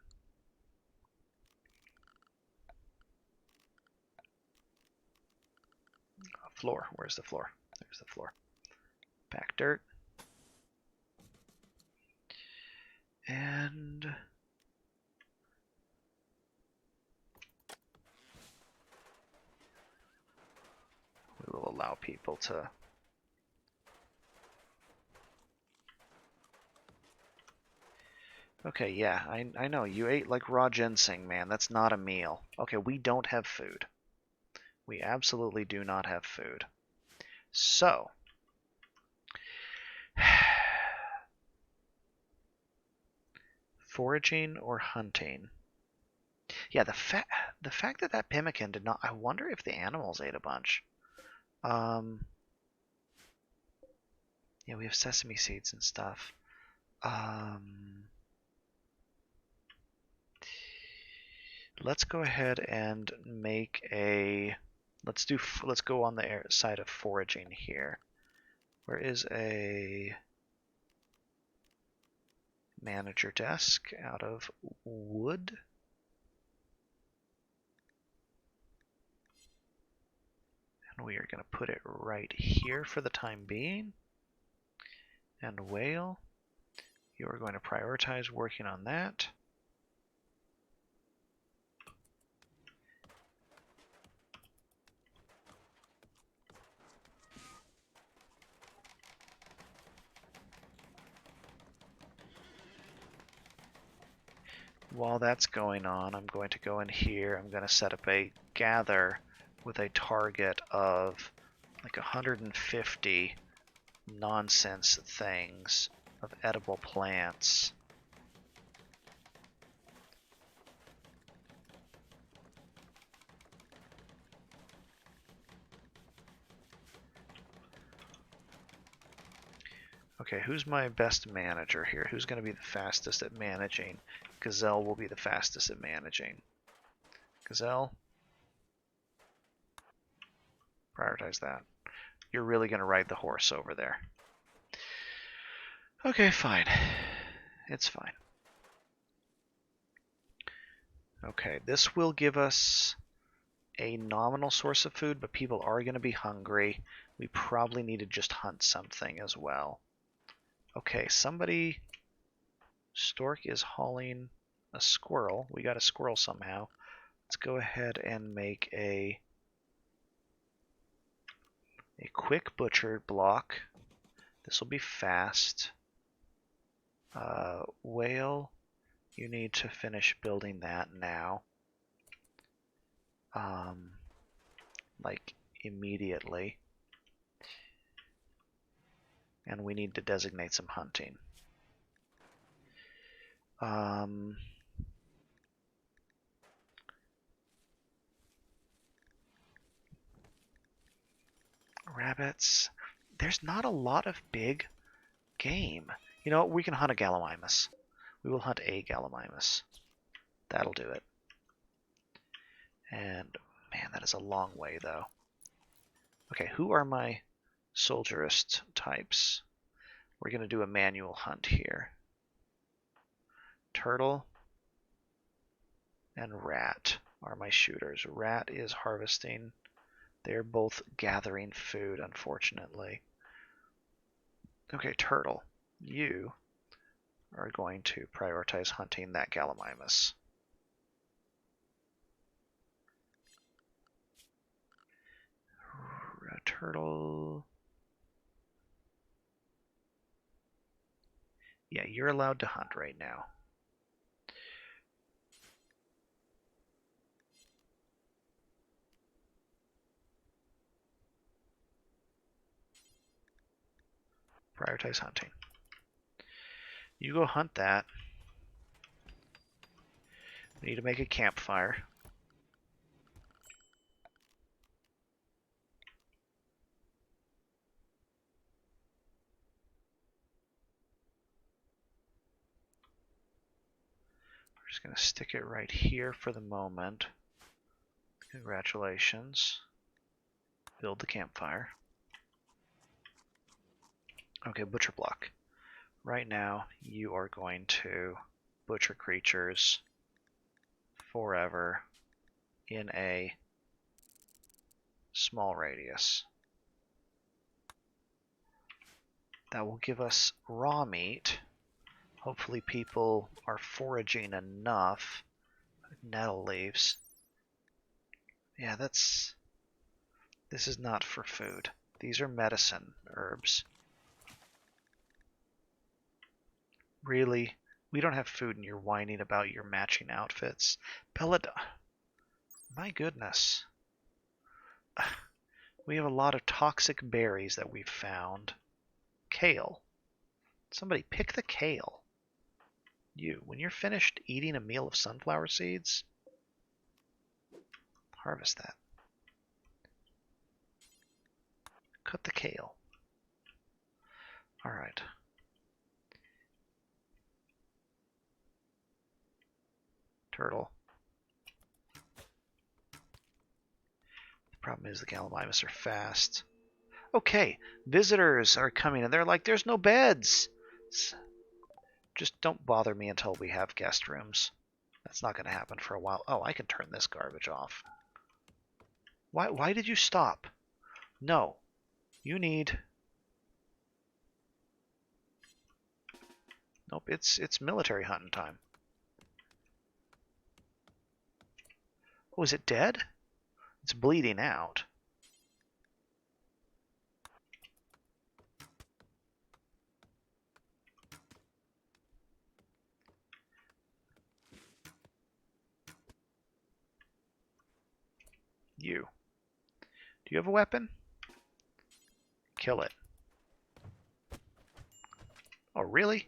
Floor, where's the floor? There's the floor. Pack dirt. And we will allow people to Okay, yeah, I know. You ate like raw ginseng, man. That's not a meal. Okay, we don't have food. We absolutely do not have food. So, foraging or hunting? Yeah, the fact that pemmican did not... I wonder if the animals ate a bunch. Yeah, we have sesame seeds and stuff. Let's go ahead and make a... Let's go on the side of foraging here. Where is a manager desk out of wood? And we are going to put it right here for the time being. And whale, you are going to prioritize working on that. While that's going on, I'm going to go in here. I'm going to set up a gather with a target of like 150 nonsense things of edible plants. Okay, who's my best manager here? Who's going to be the fastest at managing? Gazelle will be the fastest at managing. Gazelle, prioritize that. You're really going to ride the horse over there. Okay, fine. It's fine. Okay, this will give us a nominal source of food, but people are going to be hungry. We probably need to just hunt something as well. Okay, somebody... Stork is hauling a squirrel. We got a squirrel somehow. Let's go ahead and make a quick butcher block. This will be fast. Whale, you need to finish building that now. Like immediately. And we need to designate some hunting. Rabbits. There's not a lot of big game. You know what? We can hunt a gallimimus. We will hunt a gallimimus. That'll do it. And, man, that is a long way, though. Okay, who are my soldierist types? We're going to do a manual hunt here. Turtle and rat are my shooters. Rat is harvesting. They're both gathering food, unfortunately. Okay, turtle, you are going to prioritize hunting that gallimimus. Turtle. Yeah, you're allowed to hunt right now. Prioritize hunting. You go hunt that. We need to make a campfire. We're just going to stick it right here for the moment. Congratulations. Build the campfire. Okay, butcher block. Right now, you are going to butcher creatures forever in a small radius. That will give us raw meat. Hopefully people are foraging enough. Nettle leaves. Yeah, this is not for food. These are medicine herbs. Really? We don't have food and you're whining about your matching outfits? Belladonna. My goodness. We have a lot of toxic berries that we've found. Kale. Somebody pick the kale. You, when you're finished eating a meal of sunflower seeds, harvest that. Cut the kale. Alright. Turtle. The problem is the gallimimus are fast. Okay, visitors are coming and they're like, there's no beds. Just don't bother me until we have guest rooms. That's not going to happen for a while. Oh, I can turn this garbage off. Why did you stop? No. You need... Nope, it's military hunting time. Oh, is it dead? It's bleeding out. You. Do you have a weapon? Kill it. Oh, really?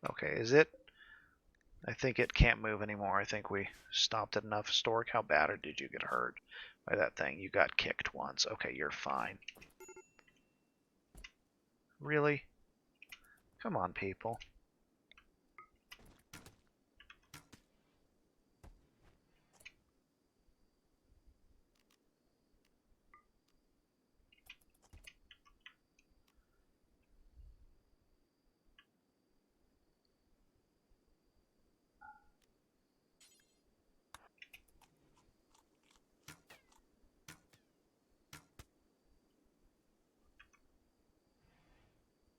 Okay, is it? I think it can't move anymore. I think we stopped it enough. Stork, how bad or did you get hurt by that thing? You got kicked once. Okay, you're fine. Really? Come on, people.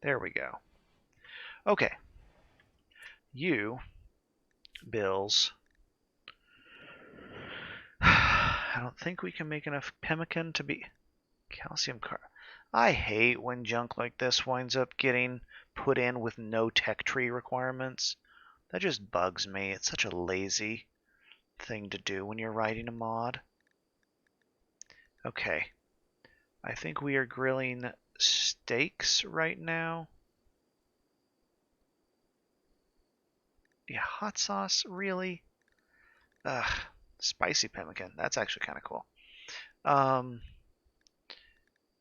There we go. Okay. You, Bills. I don't think we can make enough pemmican to be calcium car. I hate when junk like this winds up getting put in with no tech tree requirements. That just bugs me. It's such a lazy thing to do when you're writing a mod. Okay. I think we are grilling steaks right now. Yeah, hot sauce, really? Ugh, spicy pemmican. That's actually kind of cool.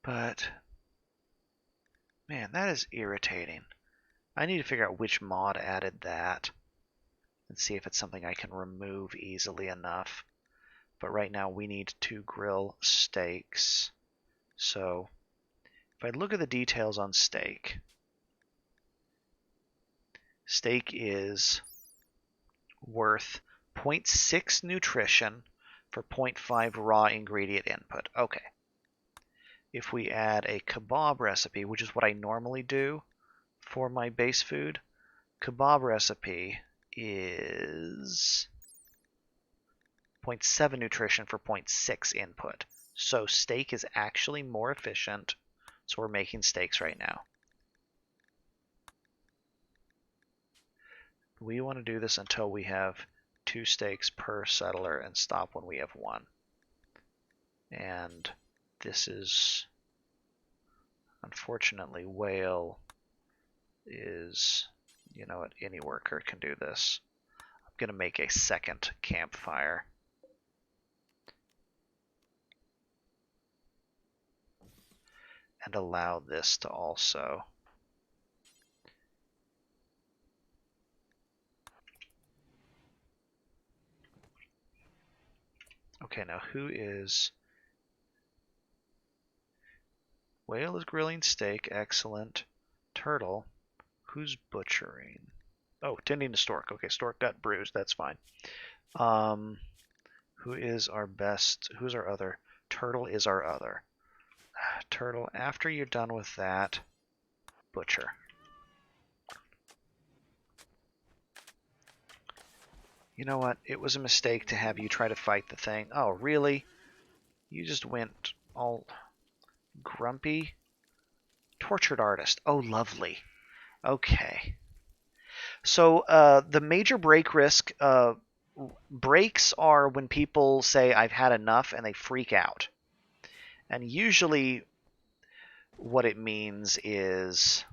But man, that is irritating. I need to figure out which mod added that and see if it's something I can remove easily enough. But right now we need to grill steaks. So if I look at the details on steak, steak is worth 0.6 nutrition for 0.5 raw ingredient input. Okay. If we add a kebab recipe, which is what I normally do for my base food, kebab recipe is 0.7 nutrition for 0.6 input. So steak is actually more efficient. So we're making steaks right now. We want to do this until we have 2 steaks per settler and stop when we have 1. And this is, unfortunately, whale is, you know what, any worker can do this. I'm going to make a second campfire. And allow this to also okay, now who is whale is grilling steak, excellent. Turtle, who's butchering? Oh, tending to stork. Okay, stork got bruised, that's fine. Who is our best? Who's our other? Turtle is our other. Turtle, after you're done with that, butcher. You know what? It was a mistake to have you try to fight the thing. Oh, really? You just went all grumpy? Tortured artist. Oh, lovely. Okay. So the major break risk, breaks are when people say, I've had enough, and they freak out. And usually what it means is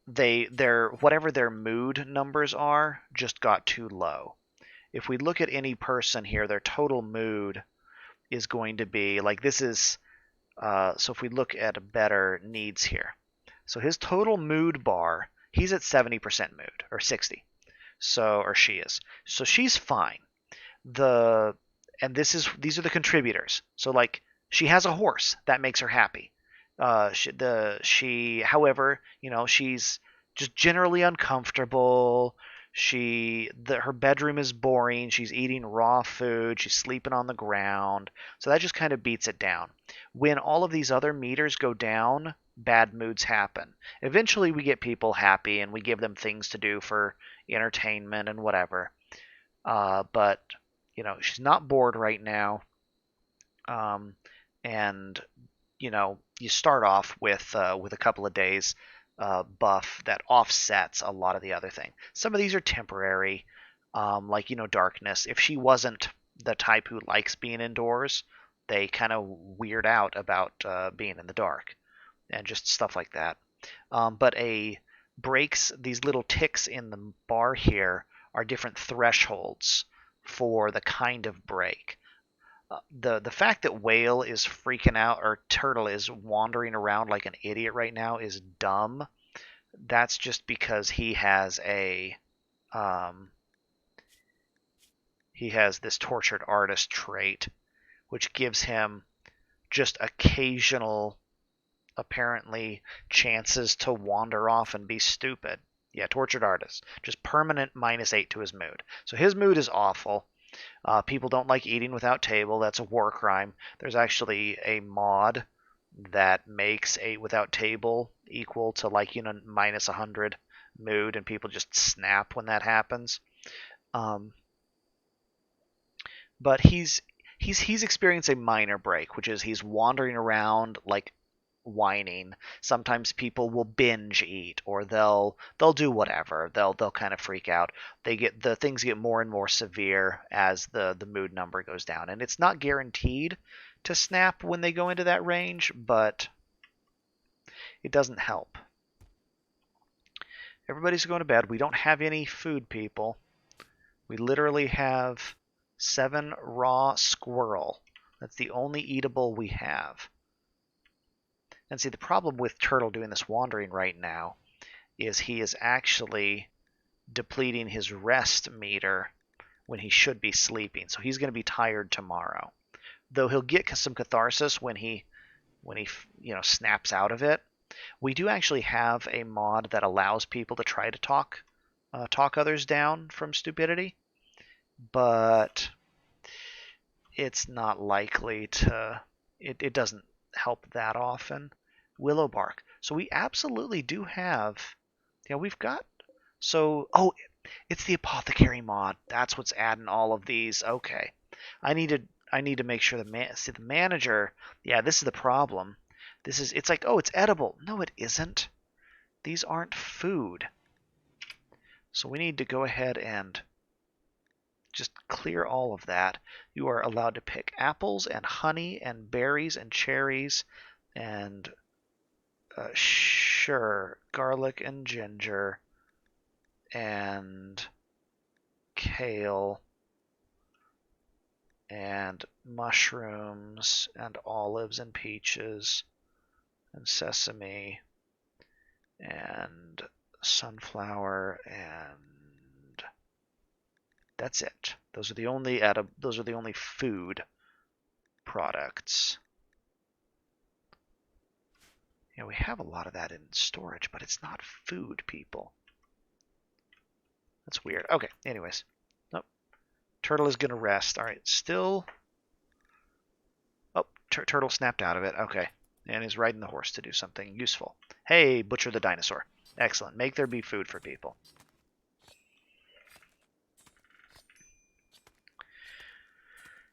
whatever their mood numbers are just got too low. If we look at any person here, their total mood is going to be like this is so if we look at better needs here, so his total mood bar, he's at 70% mood or 60, so or she is, so she's fine. And these are the contributors. So like she has a horse that makes her happy. However, you know, she's just generally uncomfortable. Her bedroom is boring. She's eating raw food. She's sleeping on the ground. So that just kind of beats it down. When all of these other meters go down, bad moods happen. Eventually, we get people happy and we give them things to do for entertainment and whatever. But she's not bored right now. And you start off with a couple of days buff that offsets a lot of the other thing. Some of these are temporary, like darkness. If she wasn't the type who likes being indoors, they kind of weird out about being in the dark and just stuff like that. But these little ticks in the bar here are different thresholds for the kind of break. The fact that Whale is freaking out or Turtle is wandering around like an idiot right now is dumb. That's just because he has this tortured artist trait, which gives him just occasional, apparently, chances to wander off and be stupid. Yeah, tortured artist. Just permanent -8 to his mood. So his mood is awful. People don't like eating without table. That's a war crime. There's actually a mod that makes a without table equal to -100 mood, and people just snap when that happens. But he's experienced a minor break, which is he's wandering around like whining. Sometimes people will binge eat, or they'll do whatever. They'll kind of freak out. Things get more and more severe as the mood number goes down, and it's not guaranteed to snap when they go into that range, but it doesn't help. Everybody's going to bed. We don't have any food, people. We literally have 7 raw squirrel. That's the only eatable we have. And see, the problem with Turtle doing this wandering right now is he is actually depleting his rest meter when he should be sleeping. So he's going to be tired tomorrow. Though he'll get some catharsis when he snaps out of it. We do actually have a mod that allows people to try to talk others down from stupidity, but it's not likely to. It doesn't help that often. Willow bark. So we absolutely do have. Yeah, we've got. So it's the apothecary mod. That's what's adding all of these. Okay, I need to make sure the manager. Yeah, this is the problem. It's like, oh, it's edible. No, it isn't. These aren't food. So we need to go ahead and just clear all of that. You are allowed to pick apples and honey and berries and cherries and sure, garlic and ginger and kale and mushrooms and olives and peaches and sesame and sunflower, and that's it. Those are the only food products. We have a lot of that in storage, but it's not food, people. That's weird. Okay, anyways. Nope. Turtle is going to rest. All right, still. Oh, Turtle snapped out of it. Okay. And is riding the horse to do something useful. Hey, butcher the dinosaur. Excellent. Make there be food for people.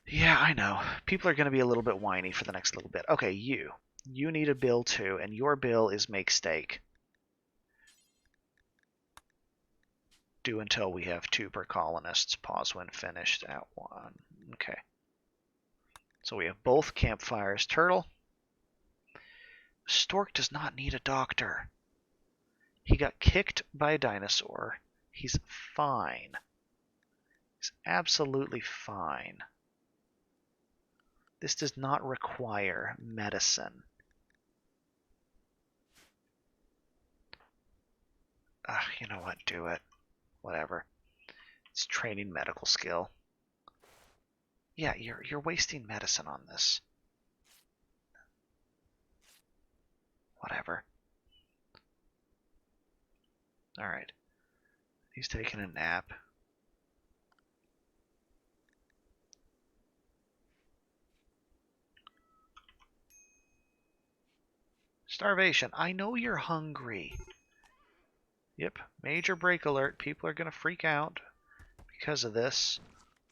Yeah, I know. People are going to be a little bit whiny for the next little bit. Okay, you need a bill too, and your bill is make steak. Do until we have 2 per colonists. Pause when finished at 1. Okay. So we have both campfires. Turtle. Stork does not need a doctor. He got kicked by a dinosaur. He's fine. He's absolutely fine. This does not require medicine. You know what? Do it. Whatever. It's training medical skill. Yeah, you're wasting medicine on this. Whatever. Alright. He's taking a nap. Starvation. I know you're hungry. Yep. Major break alert. People are going to freak out because of this.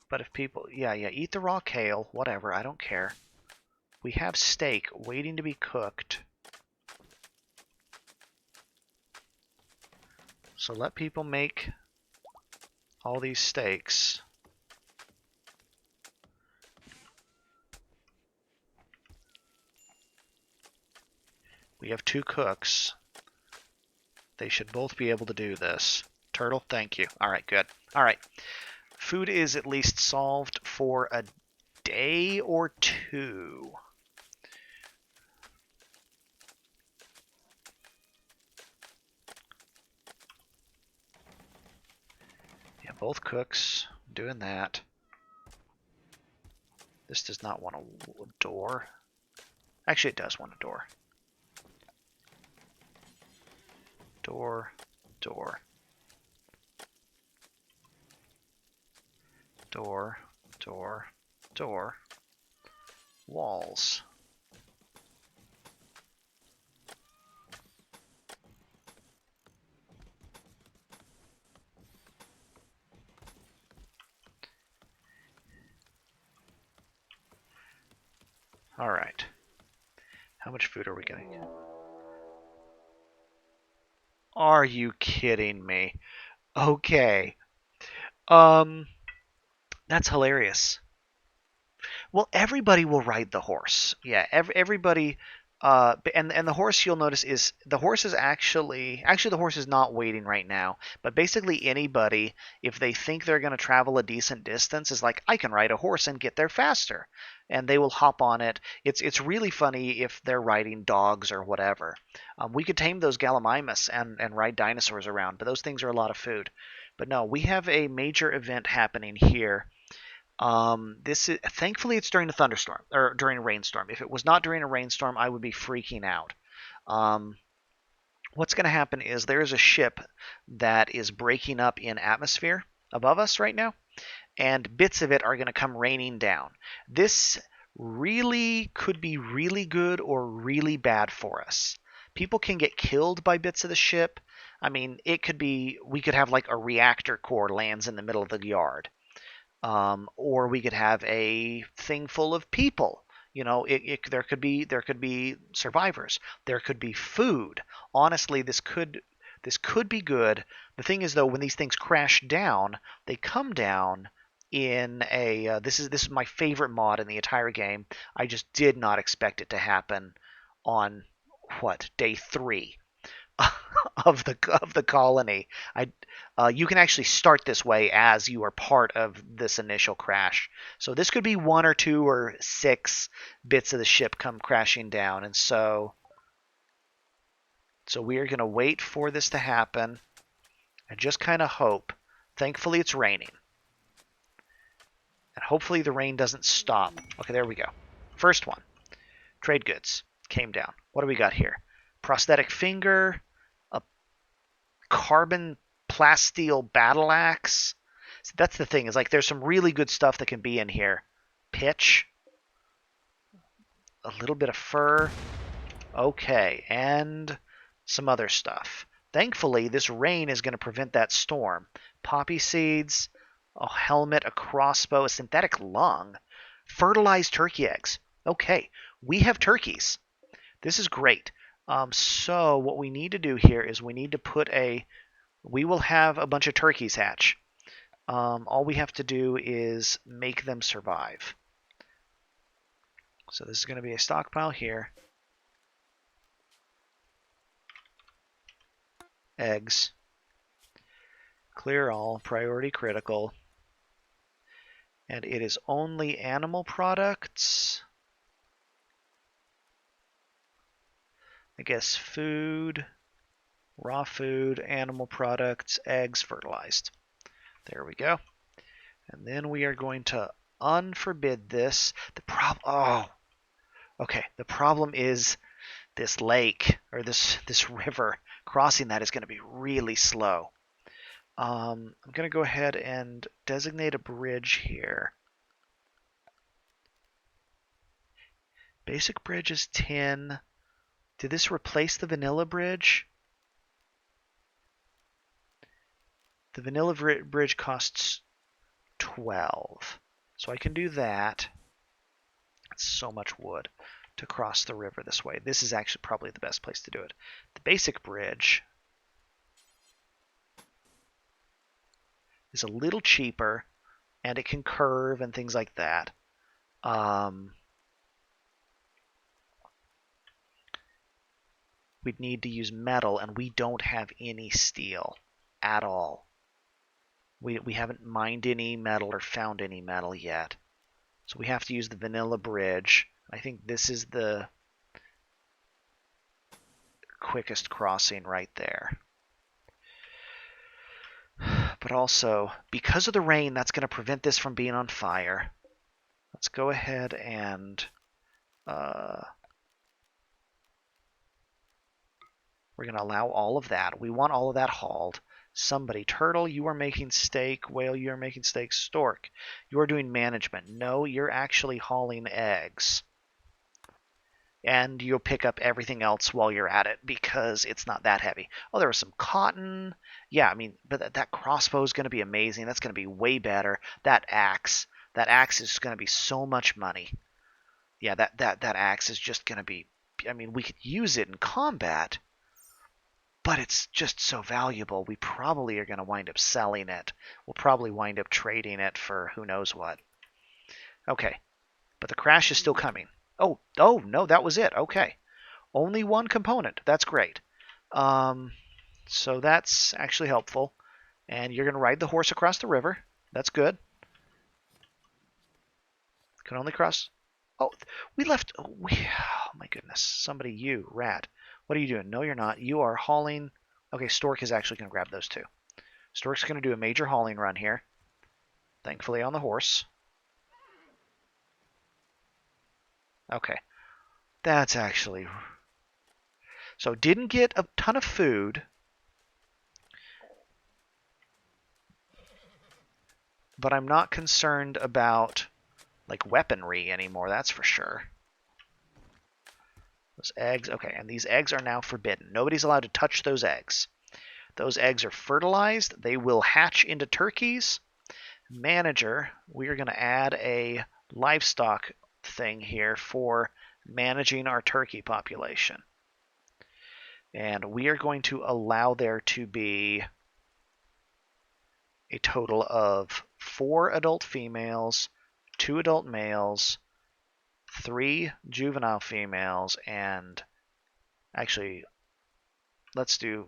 But if people, yeah, eat the raw kale, whatever, I don't care. We have steak waiting to be cooked. So let people make all these steaks. We have 2 cooks. They should both be able to do this. Turtle, thank you. All right, good. All right. Food is at least solved for a day or 2. Yeah, both cooks doing that. This does not want a door. Actually, it does want a door. Door, door. Door, door, door. Walls. All right. How much food are we getting? Are you kidding me? Okay. That's hilarious. Well, everybody will ride the horse. Yeah, everybody. And the horse, you'll notice, is the horse is actually the horse is not waiting right now. But basically anybody, if they think they're going to travel a decent distance, is like, I can ride a horse and get there faster, and they will hop on it. It's really funny if they're riding dogs or whatever. We could tame those gallimimus and ride dinosaurs around, but those things are a lot of food. But no, we have a major event happening here. This is thankfully it's during a thunderstorm or during a rainstorm. If it was not during a rainstorm, I would be freaking out. What's going to happen is there is a ship that is breaking up in atmosphere above us right now, and bits of it are going to come raining down. This really could be really good or really bad for us. People can get killed by bits of the ship. I mean, it could be we could have like a reactor core lands in the middle of the yard. Or we could have a thing full of people. You know, there could be survivors. There could be food. Honestly, this could be good. The thing is, though, when these things crash down, they come down in a. This is my favorite mod in the entire game. I just did not expect it to happen on day 3 of the colony. You can actually start this way as you are part of this initial crash. So this could be 1 or 2 or 6 bits of the ship come crashing down, and so we are going to wait for this to happen and just kind of hope. Thankfully, it's raining, and hopefully the rain doesn't stop. Okay, there we go. First one, trade goods came down. What do we got here? Prosthetic finger. Carbon plasteel battle axe. So that's the thing, is like there's some really good stuff that can be in here. Pitch. A little bit of fur. Okay, and some other stuff. Thankfully, this rain is going to prevent that storm. Poppy seeds, a helmet, a crossbow, a synthetic lung, fertilized turkey eggs. Okay, we have turkeys. This is great. So what we need to do here is we need to put we will have a bunch of turkeys hatch. All we have to do is make them survive. So this is going to be a stockpile here. Eggs. Clear all, priority critical. And it is only animal products. I guess food, raw food, animal products, eggs, fertilized. There we go. And then we are going to unforbid this. Okay. The problem is this lake, or this river. Crossing that is going to be really slow. I'm going to go ahead and designate a bridge here. Basic bridge is 10. Did this replace the vanilla bridge? The vanilla bridge costs 12. So I can do that. It's so much wood to cross the river this way. This is actually probably the best place to do it. The basic bridge is a little cheaper, and it can curve and things like that. We'd need to use metal, and we don't have any steel at all. We haven't mined any metal or found any metal yet. So we have to use the vanilla bridge. I think this is the quickest crossing right there. But also, because of the rain, that's going to prevent this from being on fire. Let's go ahead and we're going to allow all of that. We want all of that hauled. Somebody, turtle, you are making steak. Whale, you are making steak. Stork, you are doing management. No, you're actually hauling eggs. And you'll pick up everything else while you're at it because it's not that heavy. Oh, there was some cotton. Yeah, I mean, but that crossbow is going to be amazing. That's going to be way better. That axe is going to be so much money. Yeah, that axe is just going to be, I mean, we could use it in combat, but it's just so valuable. We probably are going to wind up selling it. We'll probably wind up trading it for who knows what. Okay, but the crash is still coming. Oh, no, that was it. Okay. Only one component. That's great. So that's actually helpful. And you're going to ride the horse across the river. That's good. Can only cross. Oh, we left. Oh, my goodness. Somebody, you, rat. What are you doing? No, you're not. You are hauling. Okay, Stork is actually going to grab those two. Stork's going to do a major hauling run here. Thankfully on the horse. Okay. That's actually... So didn't get a ton of food. But I'm not concerned about like weaponry anymore, that's for sure. Those eggs, okay, and these eggs are now forbidden. Nobody's allowed to touch those eggs. Those eggs are fertilized. They will hatch into turkeys. Manager, we are going to add a livestock thing here for managing our turkey population. And we are going to allow there to be a total of 4 adult females, 2 adult males, 3 juvenile females, and actually let's do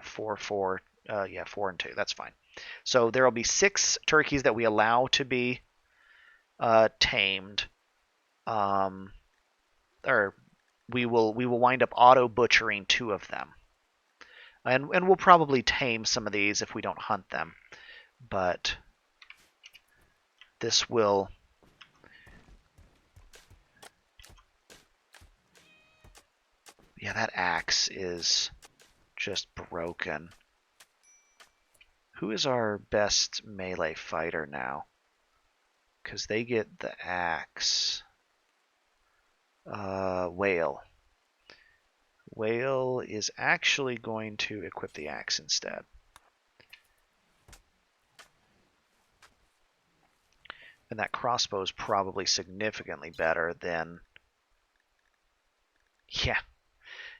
4 4 yeah, 4 and 2. That's fine. So there will be 6 turkeys that we allow to be tamed, or we will wind up auto butchering 2 of them, and we'll probably tame some of these if we don't hunt them, but this will. Yeah, that axe is just broken. Who is our best melee fighter now? Because they get the axe. Whale. Whale is actually going to equip the axe instead. And that crossbow is probably significantly better than...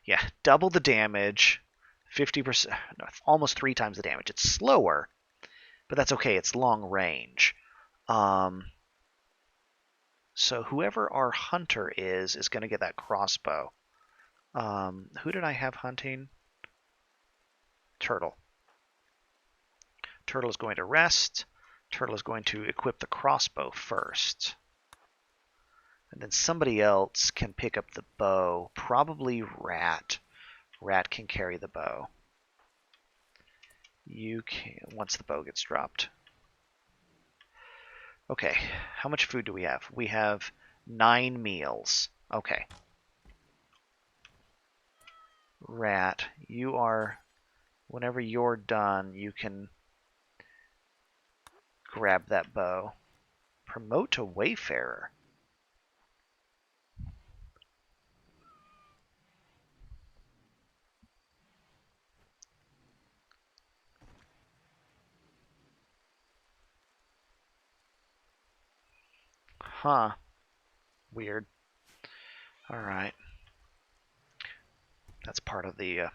Yeah, double the damage, 50%, no, almost 3 times the damage. It's slower, but that's okay. It's long range. So whoever our hunter is going to get that crossbow. Who did I have hunting? Turtle. Turtle is going to rest. Turtle is going to equip the crossbow first. And then somebody else can pick up the bow. Probably Rat. Rat can carry the bow. You can, once the bow gets dropped. Okay, how much food do we have? We have 9 meals. Okay. Rat, you are, whenever you're done, you can grab that bow. Promote to Wayfarer. Huh. Weird. Alright. That's part of the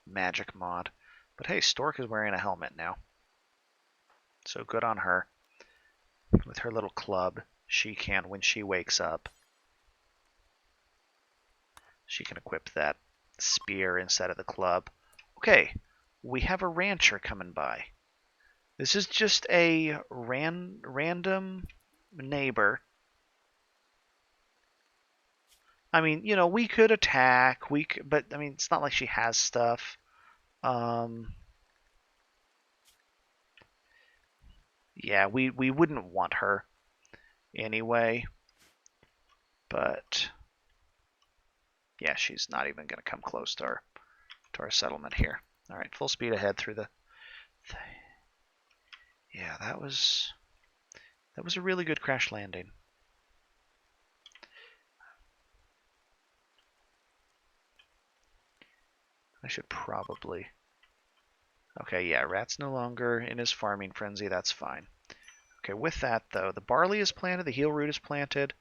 magic mod. But hey, Stork is wearing a helmet now. So good on her. With her little club, she can, when she wakes up, she can equip that spear instead of the club. Okay, we have a rancher coming by. This is just a random neighbor. I mean, you know, we could attack, but I mean, it's not like she has stuff. Yeah, we wouldn't want her anyway. But yeah, she's not even going to come close to our settlement here. All right, full speed ahead through the. Yeah, that was a really good crash landing. I should probably. Okay, yeah, Rat's no longer in his farming frenzy. That's fine. Okay, with that though, the barley is planted, the heel root is planted.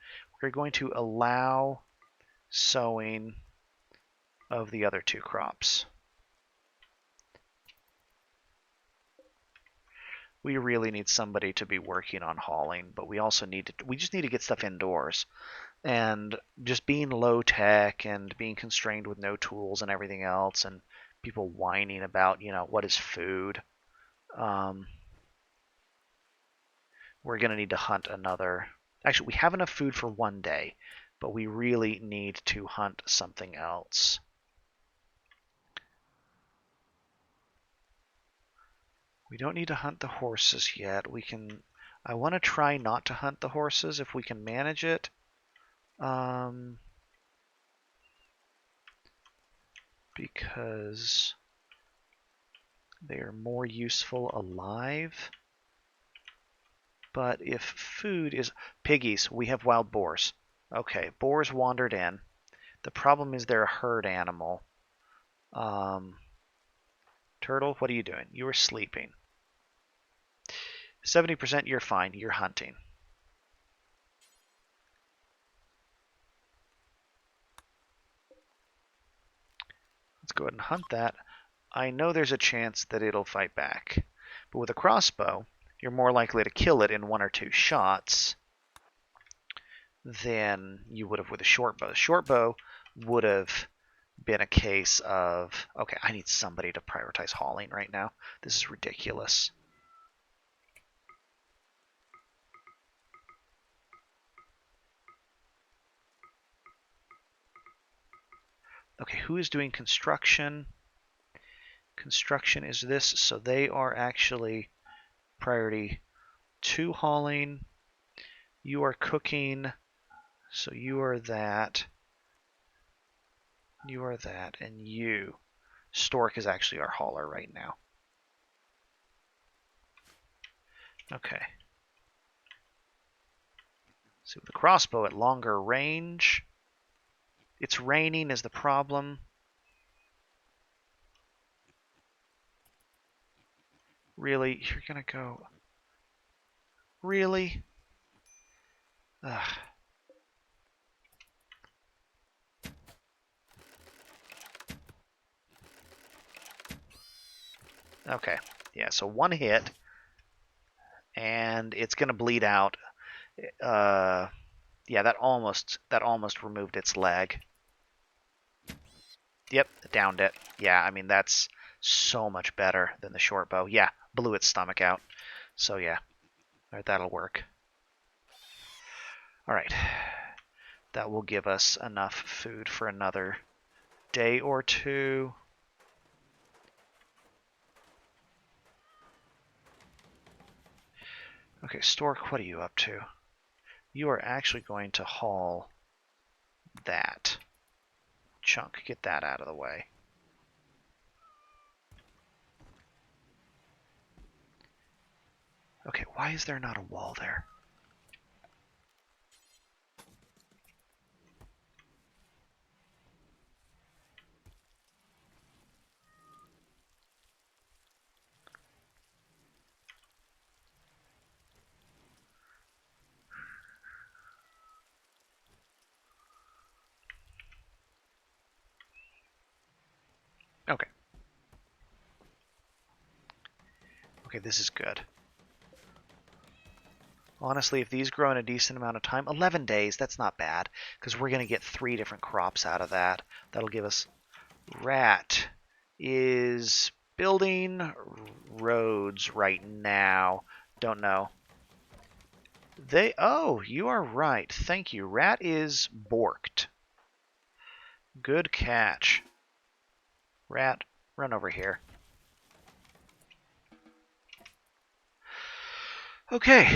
We're going to allow sowing of the other two crops. We really need somebody to be working on hauling, but we also just need to get stuff indoors. And just being low tech and being constrained with no tools and everything else, and people whining about, you know, what is food. We're going to need to hunt another. Actually, we have enough food for one day, but we really need to hunt something else. We don't need to hunt the horses yet. We can. I want to try not to hunt the horses if we can manage it. Because they are more useful alive. But if food is... Piggies, we have wild boars. Okay, boars wandered in. The problem is they're a herd animal. Turtle, what are you doing? You are sleeping. 70%, you're fine. You're hunting. Let's go ahead and hunt that. I know there's a chance that it'll fight back. But with a crossbow, you're more likely to kill it in 1 or 2 shots than you would have with a short bow. Short bow would have been a case of, okay, I need somebody to prioritize hauling right now. This is ridiculous. Okay, who is doing construction? Construction is this, so they are actually priority 2 hauling. You are cooking, so you are that. You are that, and you. Stork is actually our hauler right now. Okay. So with the crossbow at longer range, it's raining is the problem. Really? You're gonna go... Really? Ugh. Okay. Yeah, so 1 hit, and it's gonna bleed out. Yeah, that almost removed its leg. Yep, downed it. Yeah, I mean, that's so much better than the short bow. Yeah, blew its stomach out. So yeah, all right, that'll work. All right, that will give us enough food for another day or 2. Okay, Stork, what are you up to? You are actually going to haul that chunk. Get that out of the way. Okay, why is there not a wall there? Okay, this is good. Honestly, if these grow in a decent amount of time, 11 days, that's not bad, because we're going to get 3 different crops out of that. That'll give us... Rat is building roads right now. Don't know. Oh, you are right. Thank you. Rat is borked. Good catch. Rat, run over here. Okay.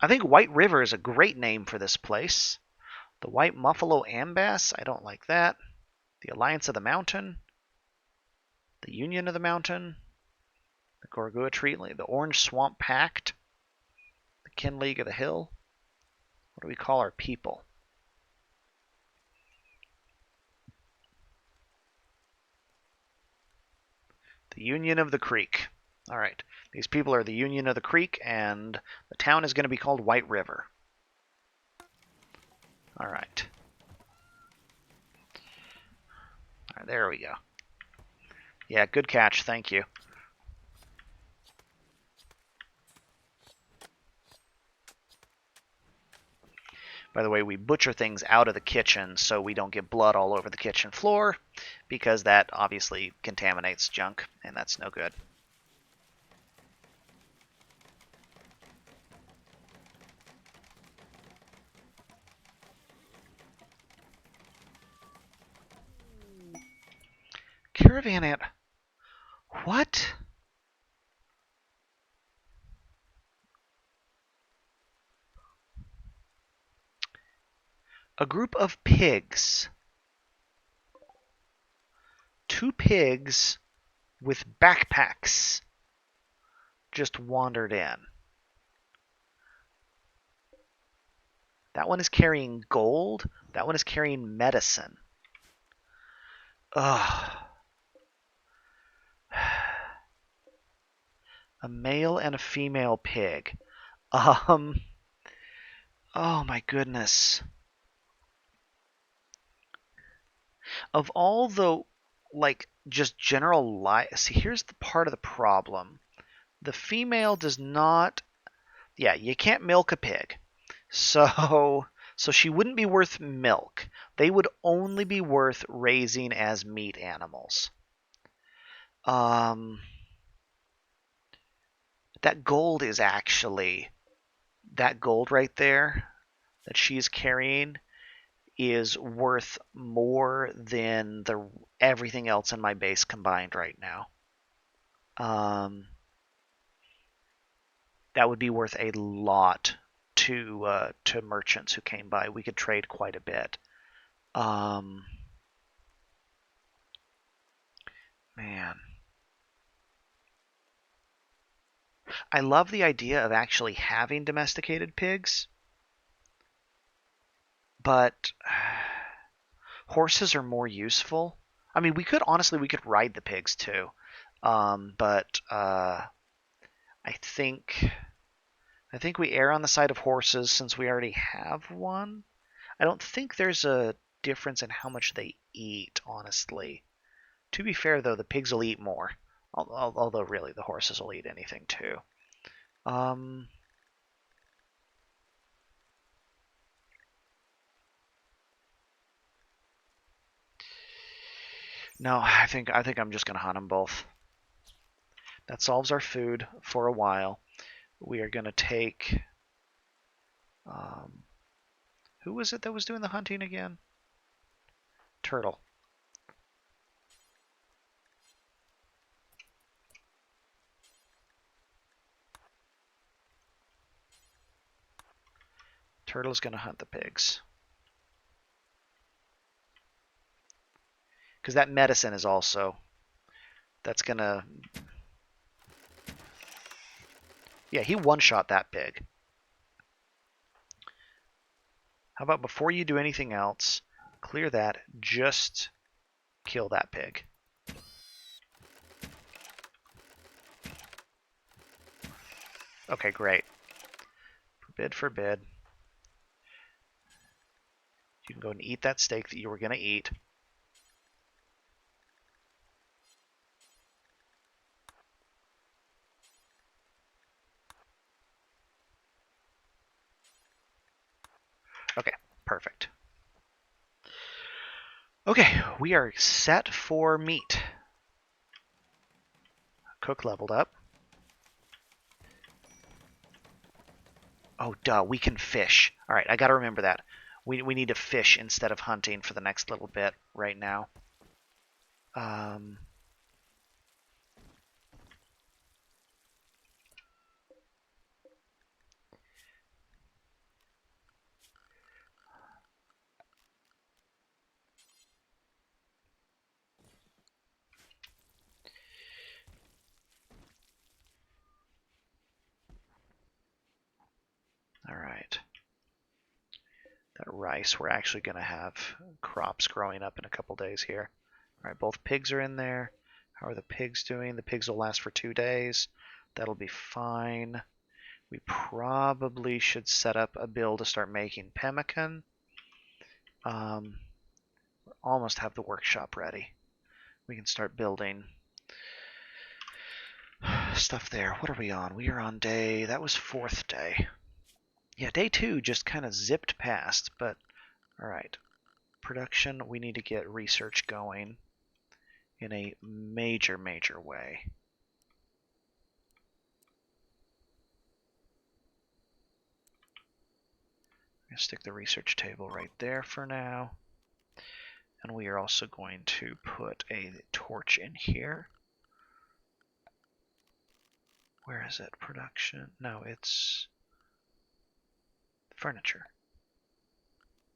I think White River is a great name for this place. The White Muffalo Ambass, I don't like that. The Alliance of the Mountain. The Union of the Mountain. The Gorgua Treatly. The Orange Swamp Pact. The Kin League of the Hill. What do we call our people? The Union of the Creek. All right. These people are the Union of the Creek, and the town is going to be called White River. All right. All right, there we go. Yeah, good catch. Thank you. By the way, we butcher things out of the kitchen so we don't get blood all over the kitchen floor, because that obviously contaminates junk, and that's no good. Caravan ant. What? A group of pigs. 2 pigs with backpacks just wandered in. That one is carrying gold. That one is carrying medicine. Ugh. A male and a female pig. Oh my goodness. Of all the, like, just general see, here's the part of the problem. The female does not... Yeah, you can't milk a pig. So she wouldn't be worth milk. They would only be worth raising as meat animals. That gold is actually... That gold right there that she's carrying is worth more than everything else in my base combined right now. That would be worth a lot to merchants who came by. We could trade quite a bit. Man. I love the idea of actually having domesticated pigs, but horses are more useful. I mean, we could ride the pigs too, but I think we err on the side of horses since we already have one. I don't think there's a difference in how much they eat, honestly. To be fair, though, the pigs will eat more. Although, really, the horses will eat anything, too. No, I think I'm just going to hunt them both. That solves our food for a while. We are going to take... who was it that was doing the hunting again? Turtle. Turtle's going to hunt the pigs. Because that medicine is also... That's going to... Yeah, he one-shot that pig. How about before you do anything else, clear that, just kill that pig. Okay, great. Forbid. You can go and eat that steak that you were going to eat. Perfect. Okay, we are set for meat. Cook leveled up. Oh, duh, we can fish. All right, I got to remember that. We need to fish instead of hunting for the next little bit right now. All right. That rice, we're actually going to have crops growing up in a couple days here. All right, both pigs are in there. How are the pigs doing? The pigs will last for 2 days. That'll be fine. We probably should set up a bill to start making pemmican. Almost have the workshop ready. We can start building stuff there. What are we on? We are on day, that was 4th day. Yeah, day 2 just kind of zipped past, but all right. Production, we need to get research going in a major way. I'm going to stick the research table right there for now. And we are also going to put a torch in here. Where is it? Production? No, it's furniture.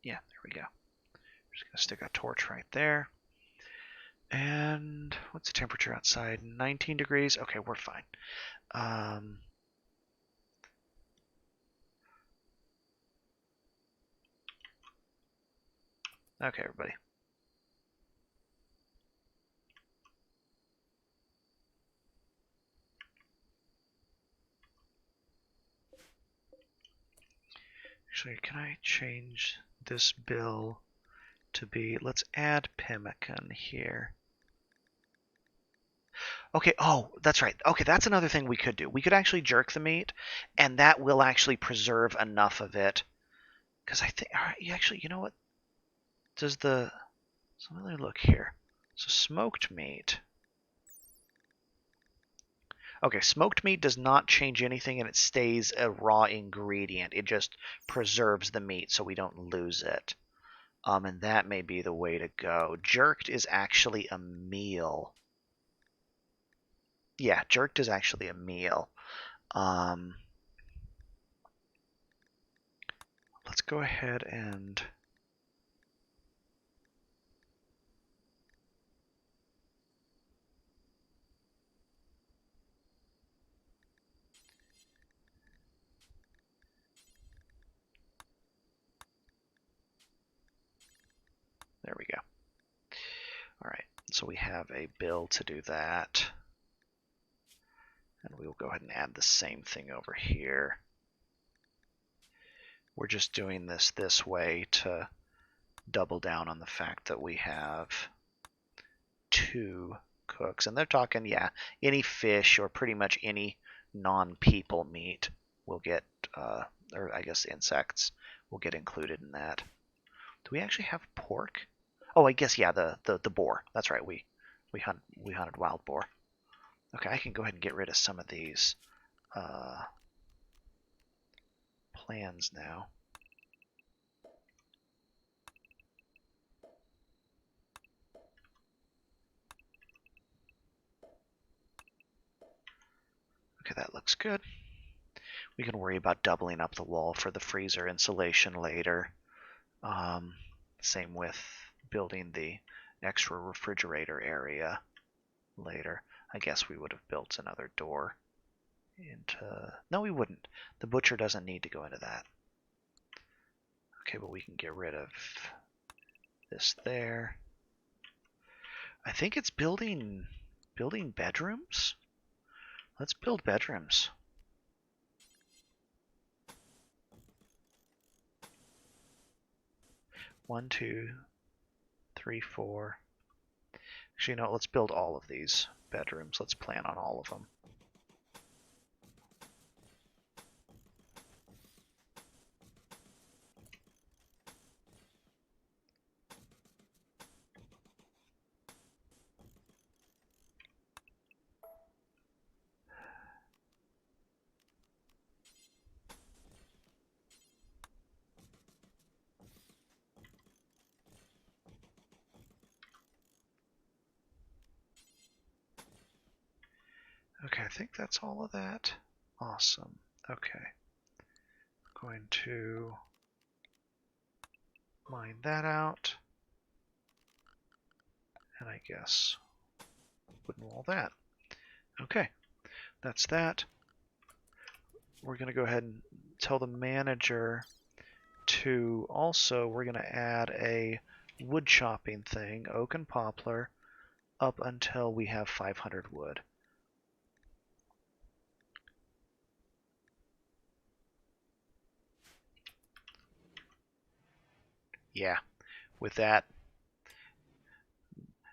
Yeah, there we go. Just going to stick a torch right there. And what's the temperature outside? 19 degrees. Okay, we're fine. Okay, everybody. Actually, can I change this bill to be, let's add pemmican here. Okay, oh, that's right. Okay, that's another thing we could do. We could actually jerk the meat, and that will actually preserve enough of it. Because I think, all right, actually, you know what? Does the, so let me look here. So smoked meat. Okay, smoked meat does not change anything, and it stays a raw ingredient. It just preserves the meat so we don't lose it. And that may be the way to go. Jerked is actually a meal. Yeah, jerked is actually a meal. Let's go ahead and there we go. All right, so we have a bill to do that. And we will go ahead and add the same thing over here. We're just doing this way to double down on the fact that we have 2 cooks. And they're talking, yeah, any fish or pretty much any non-people meat will get, or I guess insects will get included in that. Do we actually have pork? Oh, I guess, yeah, the boar. That's right, we hunted wild boar. Okay, I can go ahead and get rid of some of these plans now. Okay, that looks good. We can worry about doubling up the wall for the freezer insulation later. Same with building the extra refrigerator area later. I guess we would have built another door into... No, we wouldn't. The butcher doesn't need to go into that. Okay, but we can get rid of this there. I think it's building bedrooms. Let's build bedrooms. One, 2, 3, 4. Actually, no, let's build all of these bedrooms. Let's plan on all of them. Okay, I think that's all of that. Awesome. Okay. Going to mine that out. And I guess wooden wall that. Okay, that's that. We're going to go ahead and tell the manager to also, we're going to add a wood chopping thing, oak and poplar, up until we have 500 wood. Yeah, with that.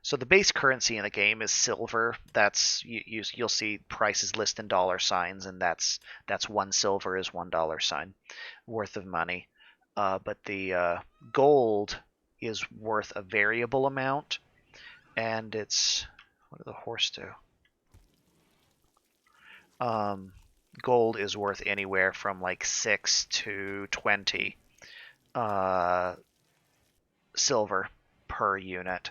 So the base currency in the game is silver. That's you'll see prices listed in dollar signs, and that's one silver is $1 worth of money. But the gold is worth a variable amount, and it's, what did the horse do? Gold is worth anywhere from like 6 to 20 silver per unit.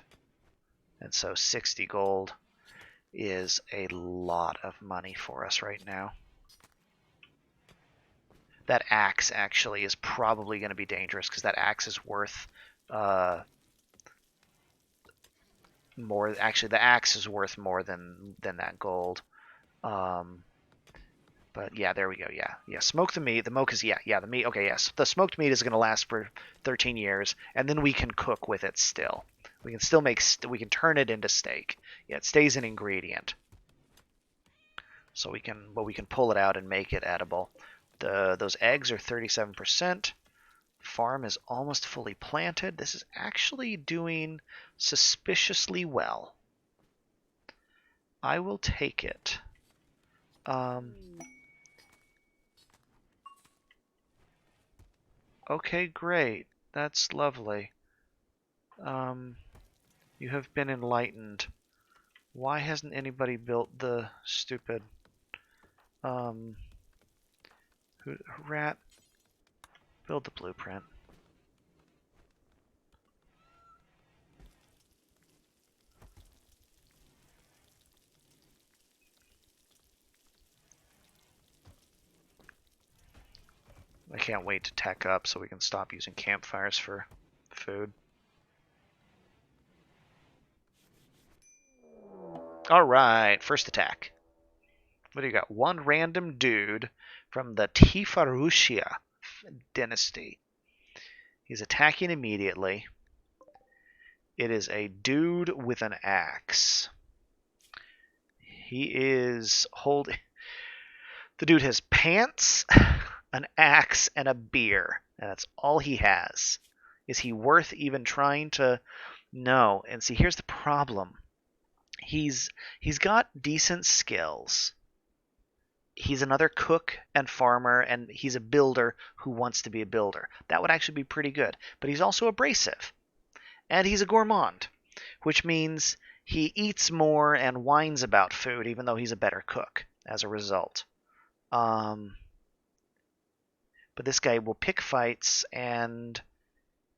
And so 60 gold is a lot of money for us right now. That axe actually is probably going to be dangerous because that axe is worth more. Actually, the axe is worth more than that gold. But yeah, there we go. Yeah. Smoke the meat. The moke is the meat. Okay, yes. The smoked meat is going to last for 13 years, and then we can cook with it still. We can still we can turn it into steak. Yeah, it stays an ingredient. So we can pull it out and make it edible. Those eggs are 37%. Farm is almost fully planted. This is actually doing suspiciously well. I will take it. Okay, great. That's lovely. You have been enlightened. Why hasn't anybody built the stupid rat? Build the blueprint. I can't wait to tech up so we can stop using campfires for food. Alright, first attack. What do you got? One random dude from the Tifarusha dynasty. He's attacking immediately. It is a dude with an axe. He is holding... The dude has pants, an axe, and a beer. And that's all he has. Is he worth even trying to... No. And see, here's the problem. He's got decent skills. He's another cook and farmer, and he's a builder who wants to be a builder. That would actually be pretty good. But he's also abrasive. And he's a gourmand, which means he eats more and whines about food, even though he's a better cook as a result. But this guy will pick fights, and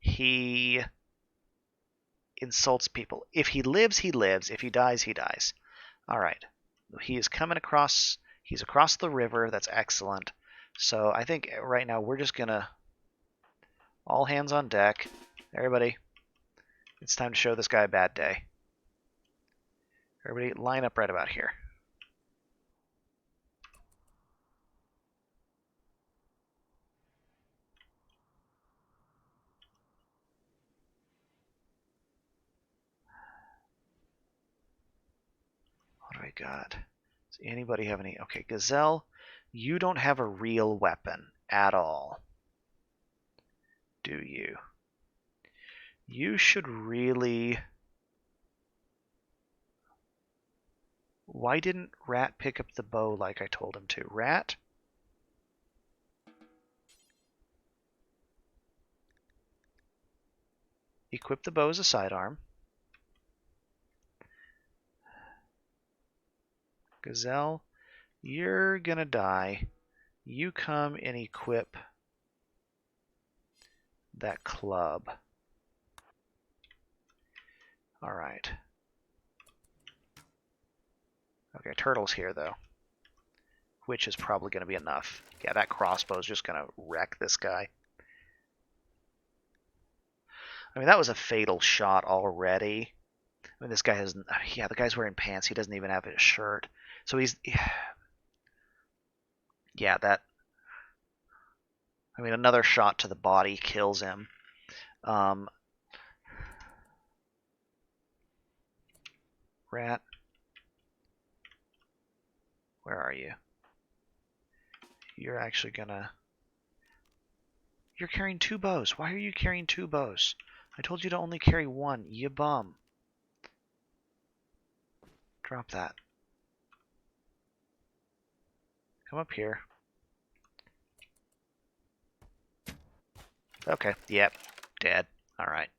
he insults people. If he lives, he lives. If he dies, he dies. All right. He is coming across... He's across the river. That's excellent. So I think right now we're just going to... All hands on deck. Everybody. It's time to show this guy a bad day. Everybody line up right about here. What do I got? Does anybody have any? Okay, Gazelle, you don't have a real weapon at all. Do you? You should really... Why didn't Rat pick up the bow like I told him to? Rat? Equip the bow as a sidearm. Gazelle, you're gonna die. You come and equip that club. Alright. Okay, Turtle's here, though. which is probably going to be enough. Yeah, that crossbow is just going to wreck this guy. I mean, that was a fatal shot already. I mean, this guy has... Yeah, the guy's wearing pants. He doesn't even have his shirt. So he's... Yeah, that... I mean, another shot to the body kills him. Rat. Where are you? You're actually gonna... You're carrying 2 bows. Why are you carrying 2 bows? I told you to only carry 1, you bum. Drop that. Come up here. Okay, yep, dead. Alright.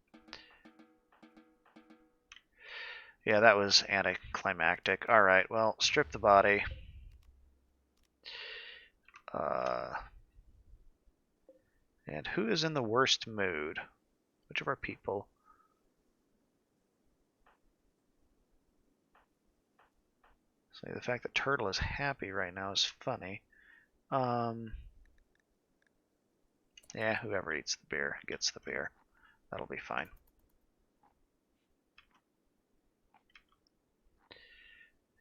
Yeah, that was anticlimactic. Alright, well, strip the body. And who is in the worst mood? Which of our people? So the fact that Turtle is happy right now is funny. Yeah, whoever eats the beer gets the beer. That'll be fine.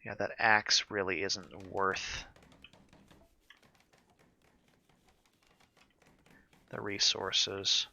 Yeah, that axe really isn't worth the resources.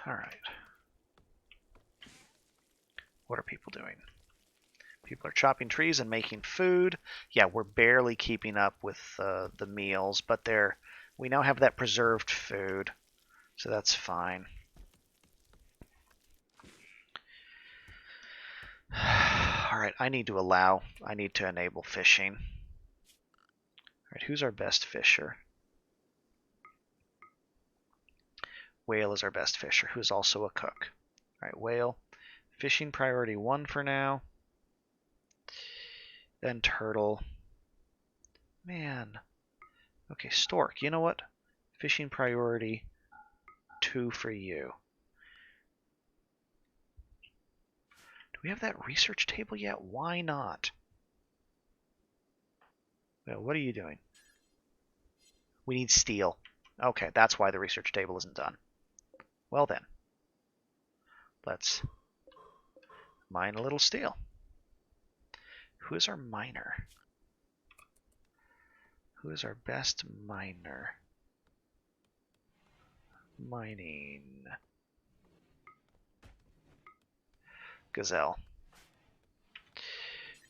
All right. What are people doing? People are chopping trees and making food. Yeah, we're barely keeping up with the meals, but we now have that preserved food, so that's fine. All right, I need to enable fishing. All right, who's our best fisher? Whale is our best fisher, who's also a cook. All right, whale. Fishing priority 1 for now. Then turtle. Man. Okay, stork. You know what? Fishing priority 2 for you. Do we have that research table yet? Why not? Well, what are you doing? We need steel. Okay, that's why the research table isn't done. Well then. Let's mine a little steel. Who is our miner? Who is our best miner? Mining. Gazelle.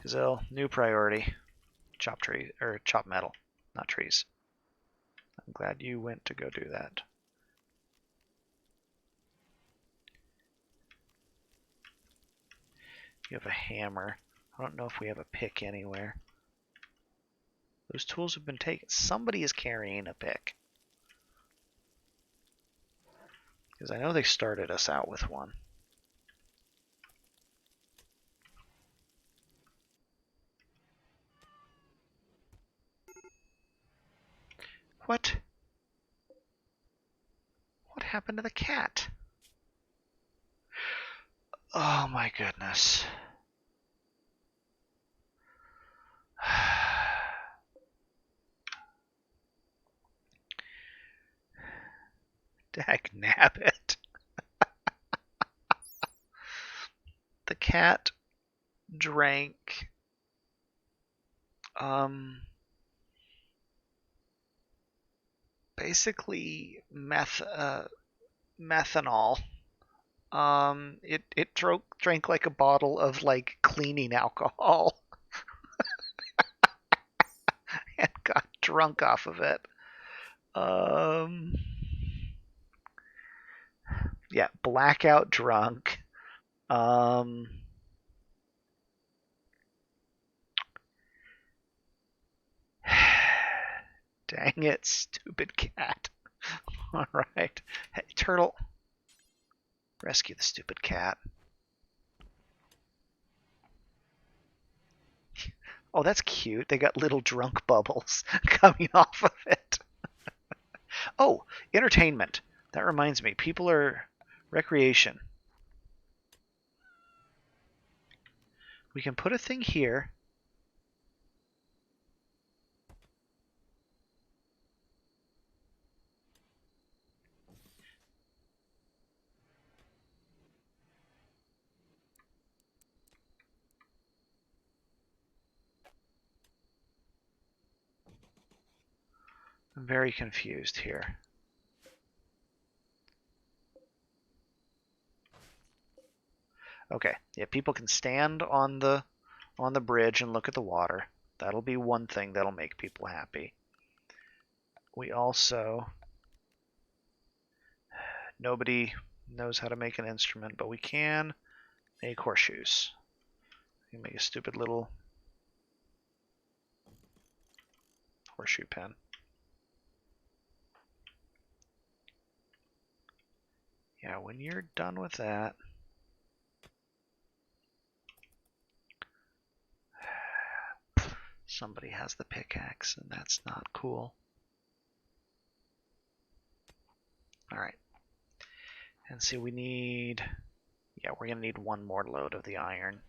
Gazelle, new priority. Chop tree or chop metal, not trees. I'm glad you went to go do that. You have a hammer. I don't know if we have a pick anywhere. Those tools have been taken. Somebody is carrying a pick. Because I know they started us out with one. What? What happened to the cat? Oh my goodness. Dag nabbit. The cat drank basically methanol. It drank like a bottle of like cleaning alcohol and got drunk off of it. Yeah, blackout drunk. Dang it, stupid cat. Alright. Hey, turtle. Rescue the stupid cat. Oh, that's cute. They got little drunk bubbles coming off of it. Oh, entertainment. That reminds me. People are... Recreation. We can put a thing here. I'm very confused here. Okay, yeah, people can stand on the bridge and look at the water. That'll be one thing that'll make people happy. We also... Nobody knows how to make an instrument, but we can make horseshoes. You can make a stupid little horseshoe pen. Yeah, when you're done with that... Somebody has the pickaxe, and that's not cool. Alright. And see, we need... Yeah, we're going to need one more load of the iron.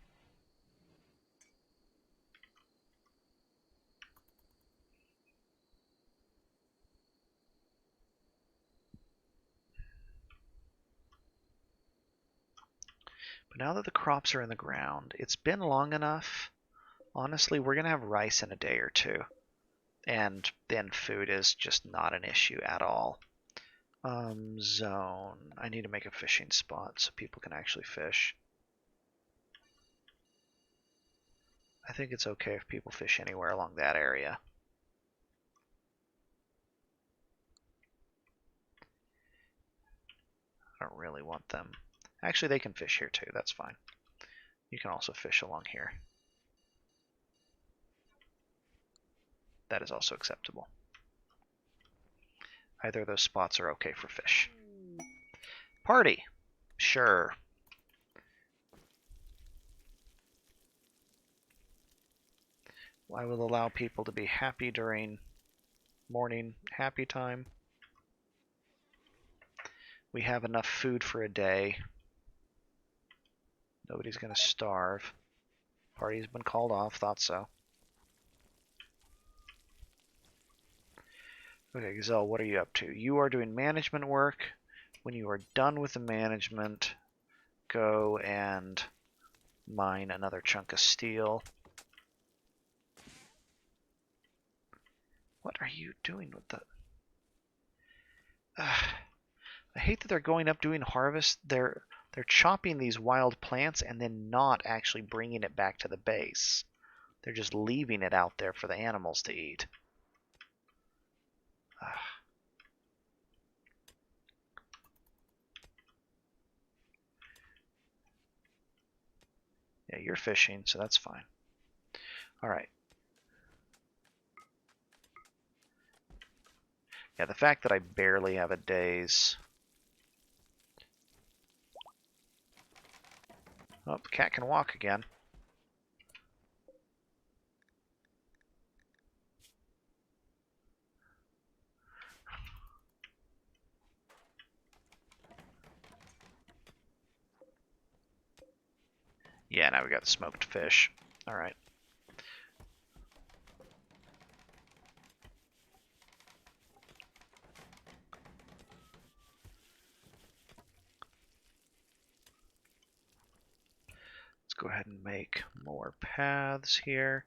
But now that the crops are in the ground, it's been long enough. Honestly, we're going to have rice in a day or two. And then food is just not an issue at all. Zone. I need to make a fishing spot so people can actually fish. I think it's okay if people fish anywhere along that area. I don't really want them. Actually, they can fish here too. That's fine. You can also fish along here. That is also acceptable. Either of those spots are okay for fish. Party! Sure. I will allow people to be happy during morning happy time. We have enough food for a day. Nobody's going to starve. Party's been called off, thought so. Okay, Gazelle, what are you up to? You are doing management work. When you are done with the management, go and mine another chunk of steel. What are you doing with the... I hate that they're going up doing harvest. They're chopping these wild plants and then not actually bringing it back to the base. They're just leaving it out there for the animals to eat. Yeah, you're fishing, so that's fine. All right. Yeah, the fact that I barely have a day's... Oh, the cat can walk again. Yeah, now we got smoked fish. All right. Let's go ahead and make more paths here.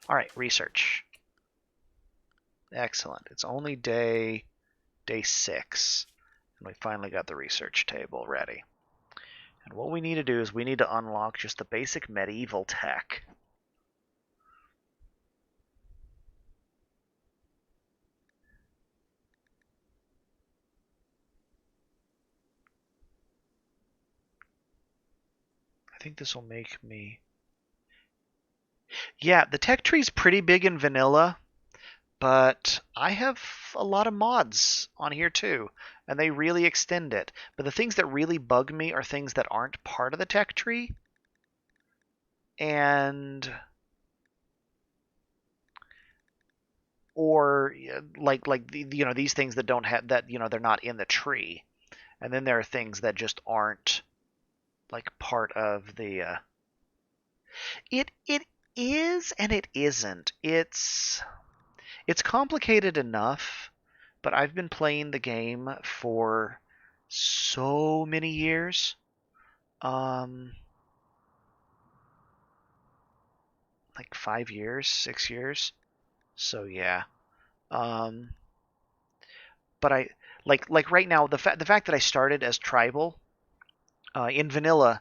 All right, research. Excellent. It's only day 6, and we finally got the research table ready. And what we need to do is we need to unlock just the basic medieval tech. think this will make me... Yeah, the tech tree's pretty big in vanilla, but I have a lot of mods on here too, and they really extend it. But the things that really bug me are things that aren't part of the tech tree, and or like these things that don't have that they're not in the tree, and then there are things that just aren't like part of the. It is and it isn't. It's complicated enough, but I've been playing the game for so many years. Like 5 years, 6 years. So yeah. Um, but I like right now the fact that I started as tribal in vanilla,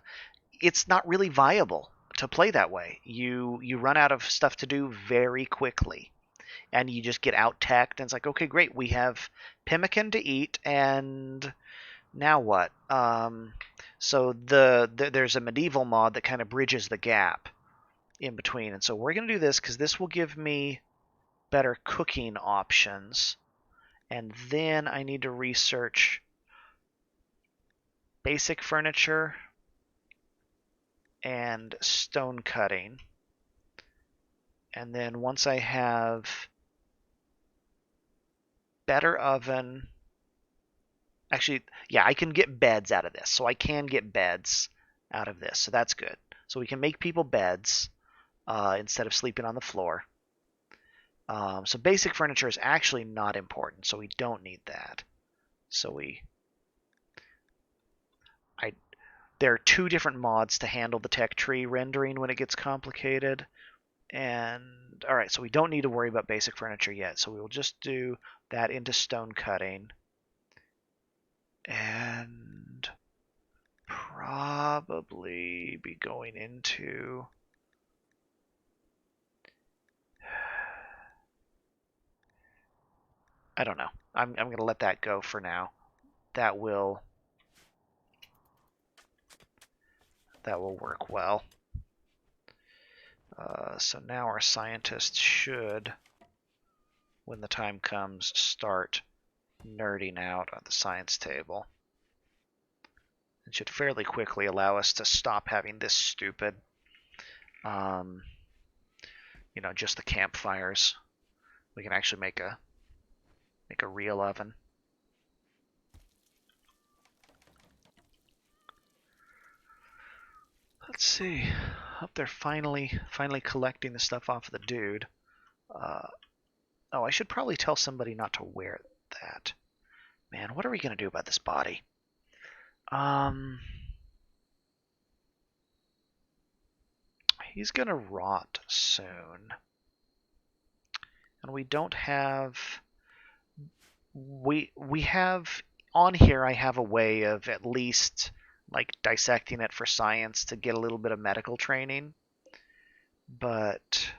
it's not really viable to play that way. You run out of stuff to do very quickly, and you just get out teched, and it's like, okay, great, we have pemmican to eat, and now what? So there's a medieval mod that kind of bridges the gap in between, and so we're gonna do this because this will give me better cooking options, and then I need to research basic furniture and stone cutting. And then once I have better oven, actually, yeah, I can get beds out of this. So I can get beds out of this. So that's good. So we can make people beds instead of sleeping on the floor. So basic furniture is actually not important. So we don't need that. So there are two different mods to handle the tech tree rendering when it gets complicated. And all right, so we don't need to worry about basic furniture yet. So we will just do that into stone cutting. And probably be going into... I don't know. I'm going to let that go for now. That will work well. So now our scientists should, when the time comes, start nerding out on the science table. It should fairly quickly allow us to stop having this stupid, just the campfires. We can actually make a real oven. Let's see. Up there, finally collecting the stuff off of the dude. Oh, I should probably tell somebody not to wear that. Man, what are we gonna do about this body? He's gonna rot soon, and we don't have. We have on here. I have a way of at least like dissecting it for science to get a little bit of medical training, but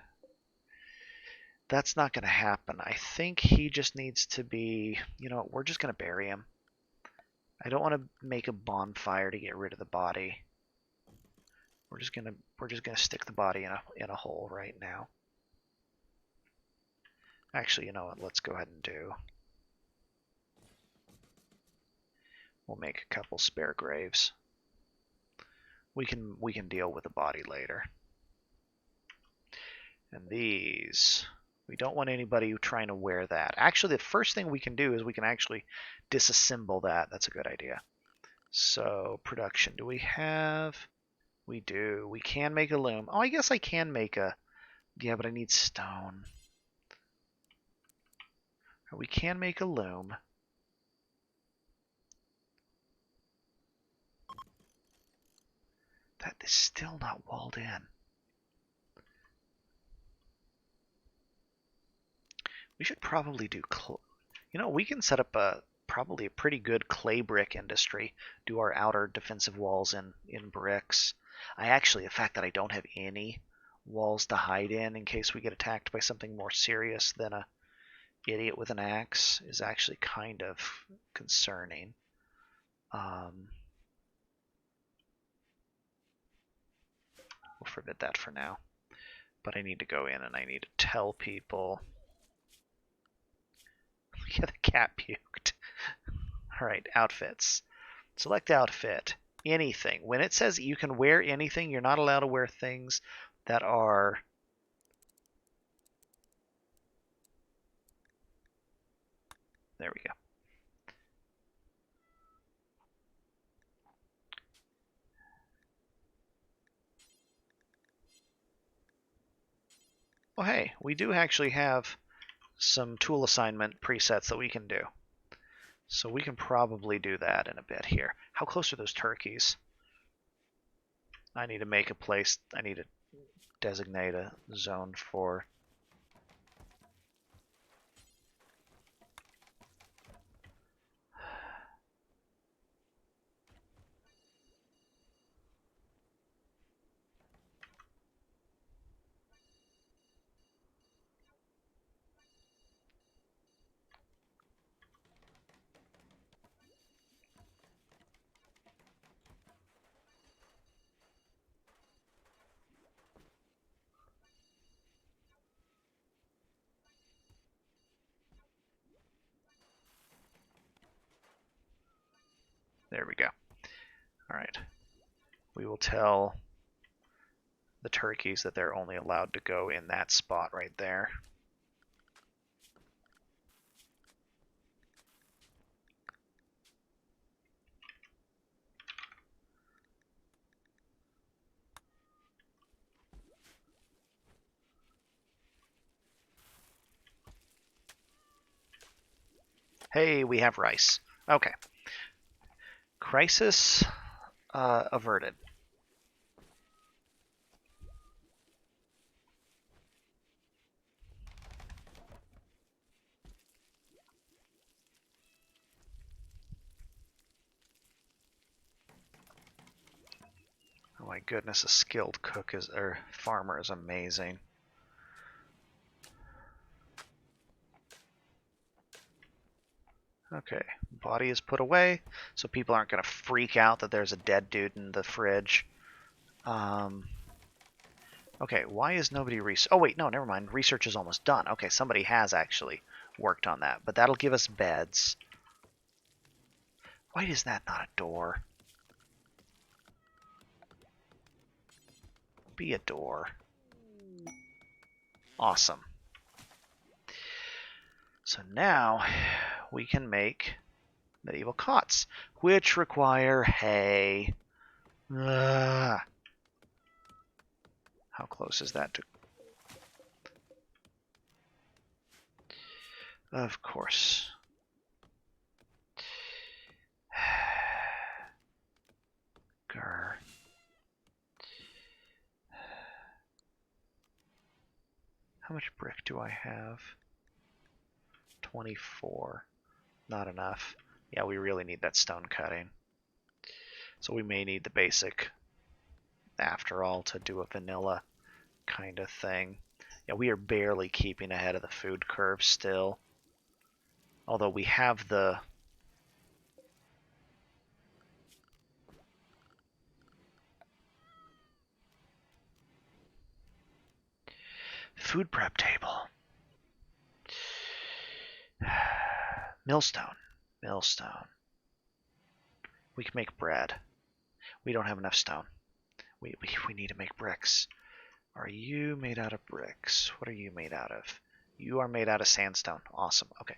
that's not going to happen. I think he just needs to be, we're just going to bury him. I don't want to make a bonfire to get rid of the body. We're just going to stick the body in a hole right now. Actually, you know what? Let's go ahead and do. We'll make a couple spare graves. We can deal with the body later. And these, we don't want anybody trying to wear that. Actually, the first thing we can do is we can actually disassemble that. That's a good idea. So, production, do we have? We do. We can make a loom. Oh, I guess I can make a... Yeah, but I need stone. We can make a loom. That is still not walled in. We should probably do... we can set up probably a pretty good clay brick industry. Do our outer defensive walls in bricks. The fact that I don't have any walls to hide in case we get attacked by something more serious than a idiot with an axe is actually kind of concerning. We'll forbid that for now. But I need to go in and I need to tell people. Yeah, the cat puked. All right, outfits. Select outfit. Anything. When it says you can wear anything, you're not allowed to wear things that are... There we go. Well, hey, we do actually have some tool assignment presets that we can do. So we can probably do that in a bit here. How close are those turkeys? I need to make a place. I need to designate a zone for... There we go. All right. We will tell the turkeys that they're only allowed to go in that spot right there. Hey, we have rice. Okay. Crisis averted. Oh my goodness, a skilled cook is or farmer is amazing. Okay, body is put away, so people aren't going to freak out that there's a dead dude in the fridge. Okay, why is nobody oh wait, no, never mind. Research is almost done. Okay, somebody has actually worked on that, but that'll give us beds. Why is that not a door? Be a door. Awesome. So now we can make medieval cots, which require hay. Ugh. How close is that to... Of course. Grr. How much brick do I have? 24. Not enough. Yeah, we really need that stone cutting. So we may need the basic, after all, to do a vanilla kind of thing. Yeah, we are barely keeping ahead of the food curve still. Although we have the... food prep table. Millstone. Millstone. We can make bread. We don't have enough stone. We need to make bricks. Are you made out of bricks? What are you made out of? You are made out of sandstone. Awesome. Okay.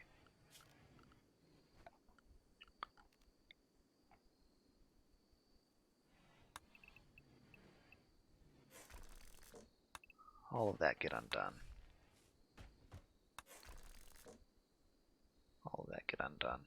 All of that get undone. All of that get undone.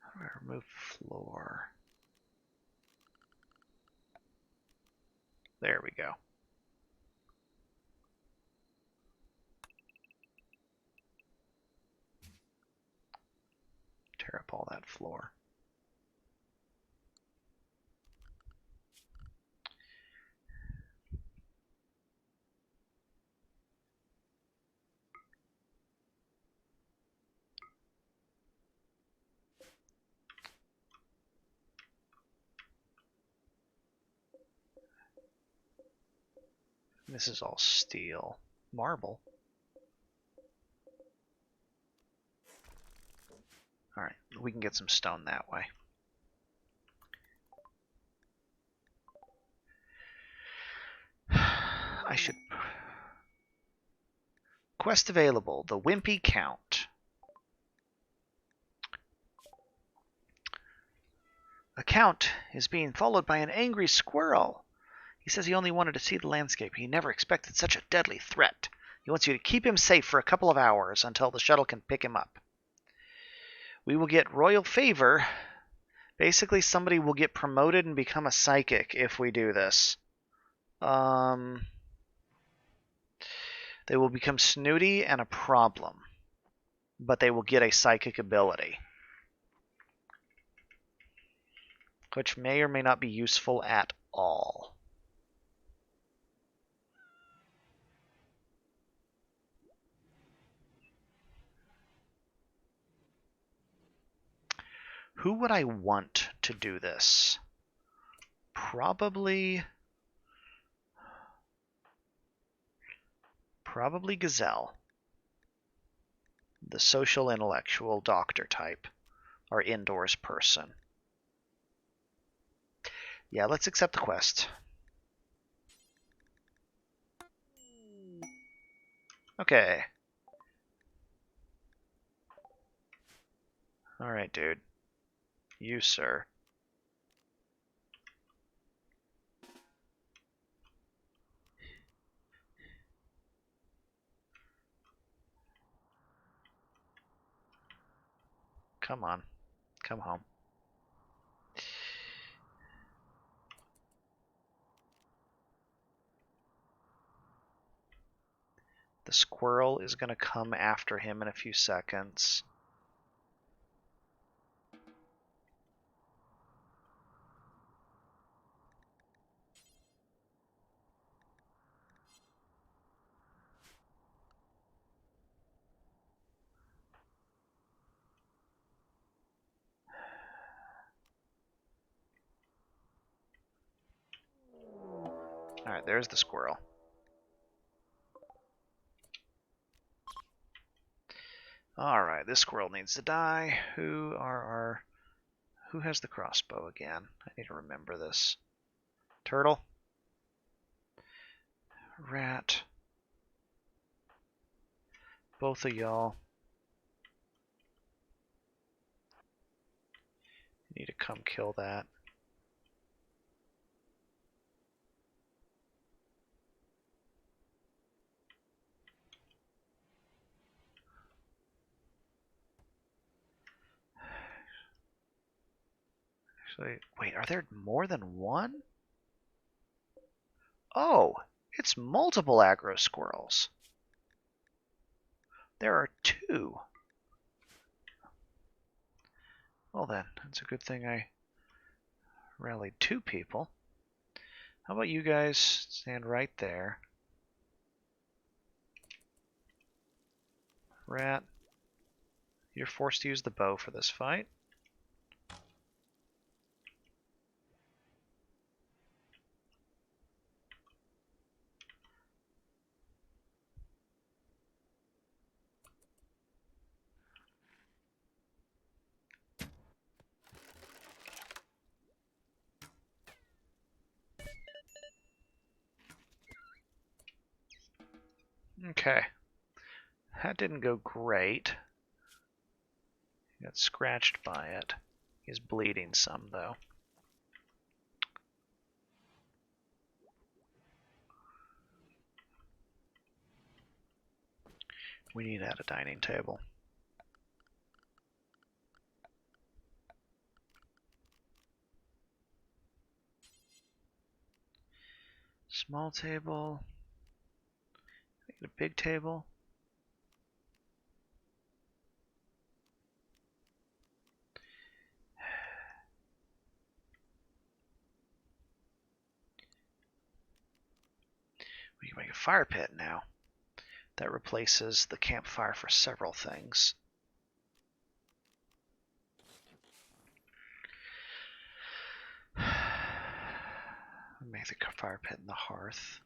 How do I remove floor? There we go. Tear up all that floor. This is all steel. Marble. Alright, we can get some stone that way. I should... Quest available, the Wimpy Count. A count is being followed by an angry squirrel. He says he only wanted to see the landscape. He never expected such a deadly threat. He wants you to keep him safe for a couple of hours until the shuttle can pick him up. We will get royal favor. Basically, somebody will get promoted and become a psychic if we do this. They will become snooty and a problem, but they will get a psychic ability, which may or may not be useful at all. Who would I want to do this? Probably Gazelle. The social intellectual doctor type, or indoors person. Yeah, let's accept the quest. Okay. Alright, dude. You, sir. Come on. Come home. The squirrel is going to come after him in a few seconds. Alright, there's the squirrel. Alright, this squirrel needs to die. Who has the crossbow again? I need to remember this. Turtle. Rat. Both of y'all need to come kill that. Actually, wait, are there more than one? Oh, it's multiple aggro squirrels. There are two. Well then, it's a good thing I rallied two people. How about you guys stand right there? Rat, you're forced to use the bow for this fight. Okay. That didn't go great. He got scratched by it. He's bleeding some, though. We need to add a dining table. Small table. Get a big table. We can make a fire pit now. That replaces the campfire for several things. Make the fire pit in the hearth.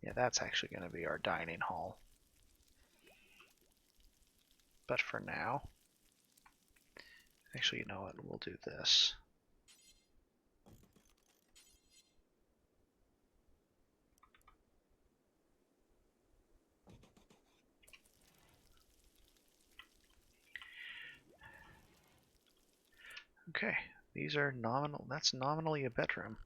Yeah, that's actually going to be our dining hall. But for now, actually, you know what? We'll do this. Okay, these are nominal. That's nominally a bedroom.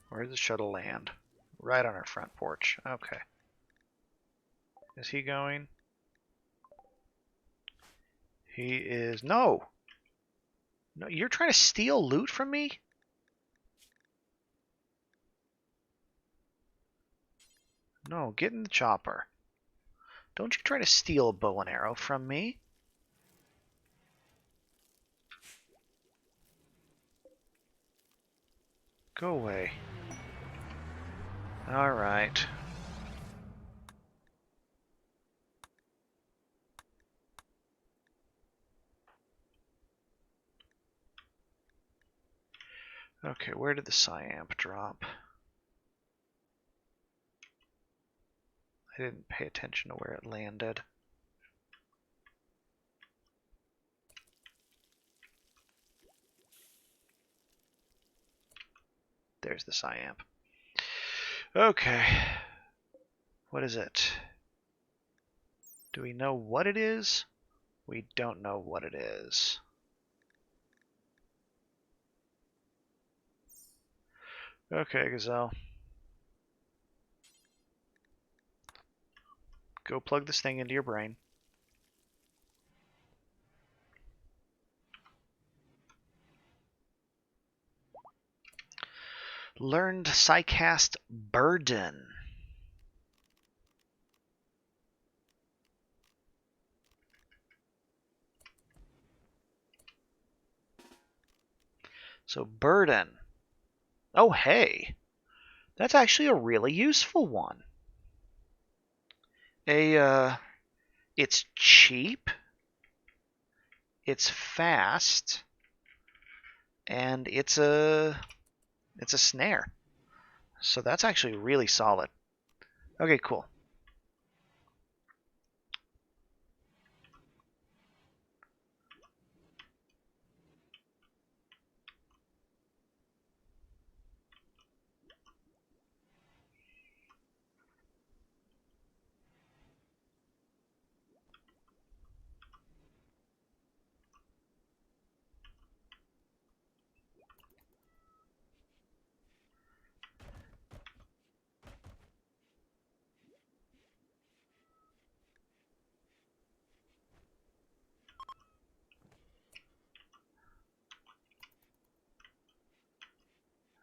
Where does the shuttle land? Right on our front porch. Okay. Is he going? He is. No! No, you're trying to steal loot from me? No, get in the chopper. Don't you try to steal a bow and arrow from me? Go away. Alright. Okay, where did the Cyamp drop? I didn't pay attention to where it landed. There's the Cyamp. Okay. What is it? Do we know what it is? We don't know what it is. Okay, Gazelle. Go plug this thing into your brain. Learned Psycast Burden. So Burden. Oh, hey. That's actually a really useful one. It's cheap. It's fast. And it's a snare. So that's actually really solid. Okay, cool.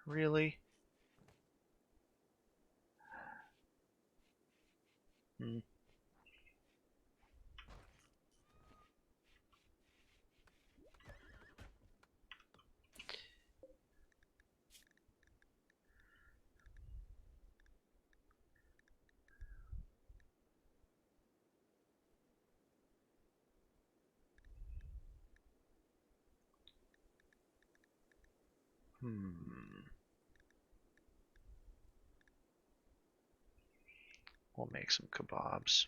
Really? Hmm. We'll make some kebabs.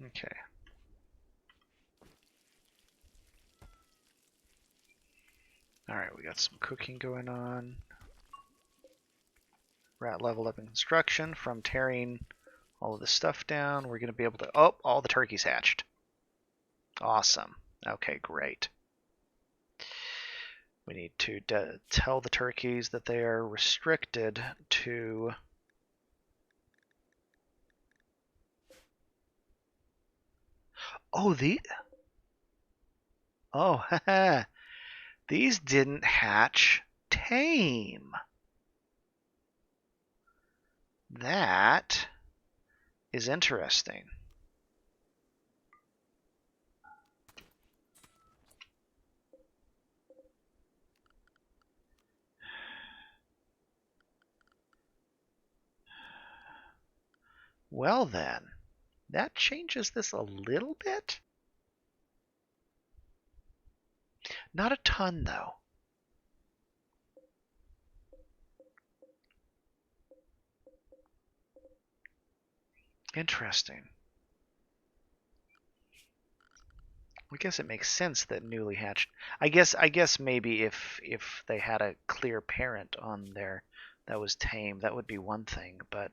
Okay. Alright, we got some cooking going on. Rat leveled up in construction from tearing all of the stuff down. We're going to be able to... Oh, all the turkeys hatched. Awesome. Okay, great. We need to tell the turkeys that they are restricted to... Oh, Oh, haha. These didn't hatch tame. That is interesting. Well then, that changes this a little bit. Not a ton, though. Interesting. I guess it makes sense that newly hatched. I guess maybe if they had a clear parent on there that was tame, that would be one thing, but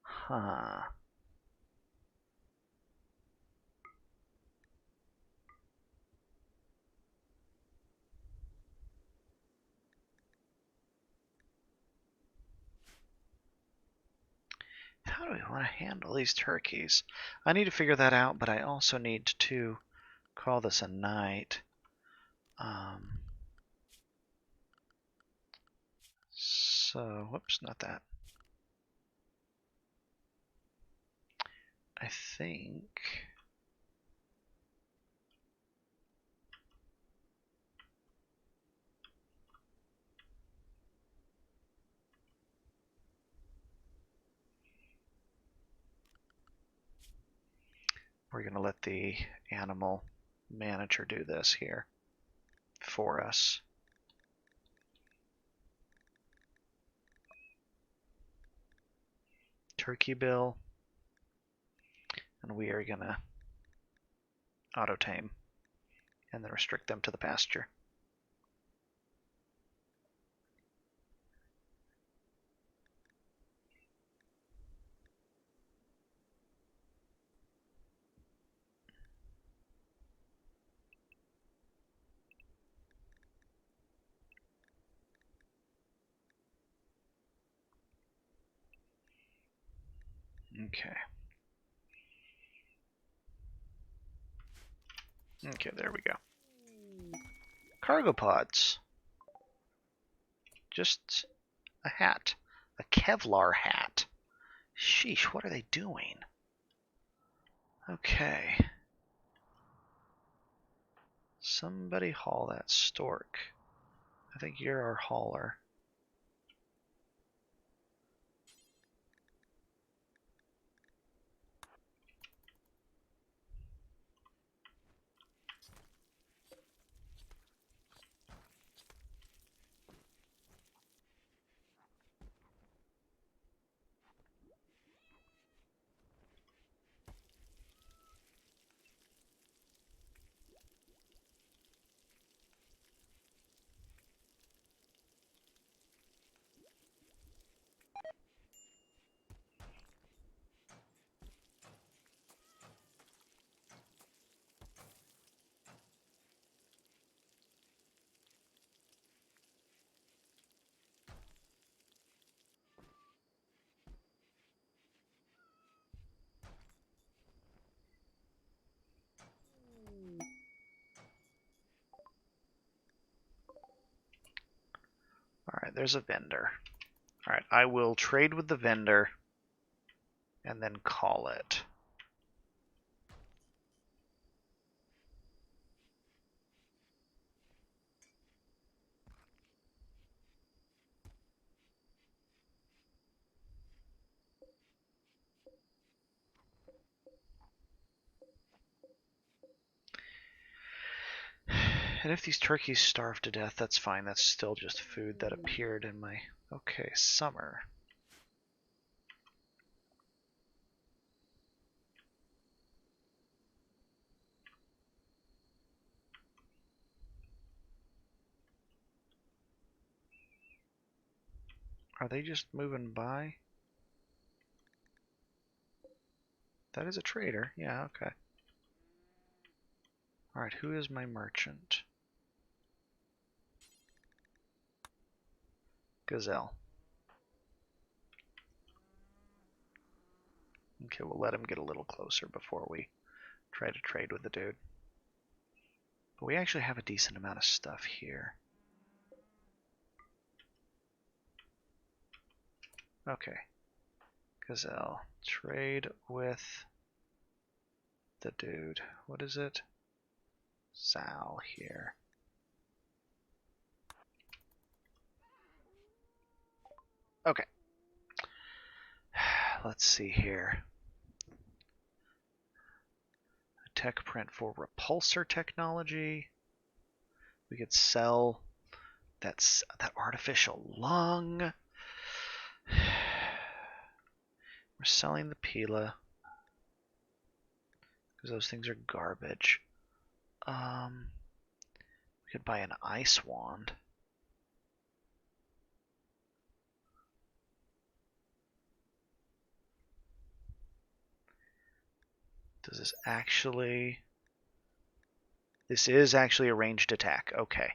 huh. How do we want to handle these turkeys? I need to figure that out, but I also need to call this a night. So, whoops, not that. I think... we're going to let the animal manager do this here for us. Turkey bill. And we are going to auto-tame and then restrict them to the pasture. Okay. Okay, there we go. Cargo pods. Just a hat. A Kevlar hat. Sheesh, what are they doing? Okay. Somebody haul that stork. I think you're our hauler. Alright, there's a vendor. Alright, I will trade with the vendor and then call it. And if these turkeys starve to death, that's fine. That's still just food that appeared in my... Okay, summer. Are they just moving by? That is a trader. Yeah, okay. Alright, who is my merchant? Gazelle. Okay, we'll let him get a little closer before we try to trade with the dude. But we actually have a decent amount of stuff here. Okay. Gazelle. Trade with the dude. What is it? Sal here. Okay. Let's see here. A tech print for repulsor technology. We could sell that artificial lung. We're selling the Pila because those things are garbage. We could buy an ice wand. Does this actually... This is actually a ranged attack. Okay.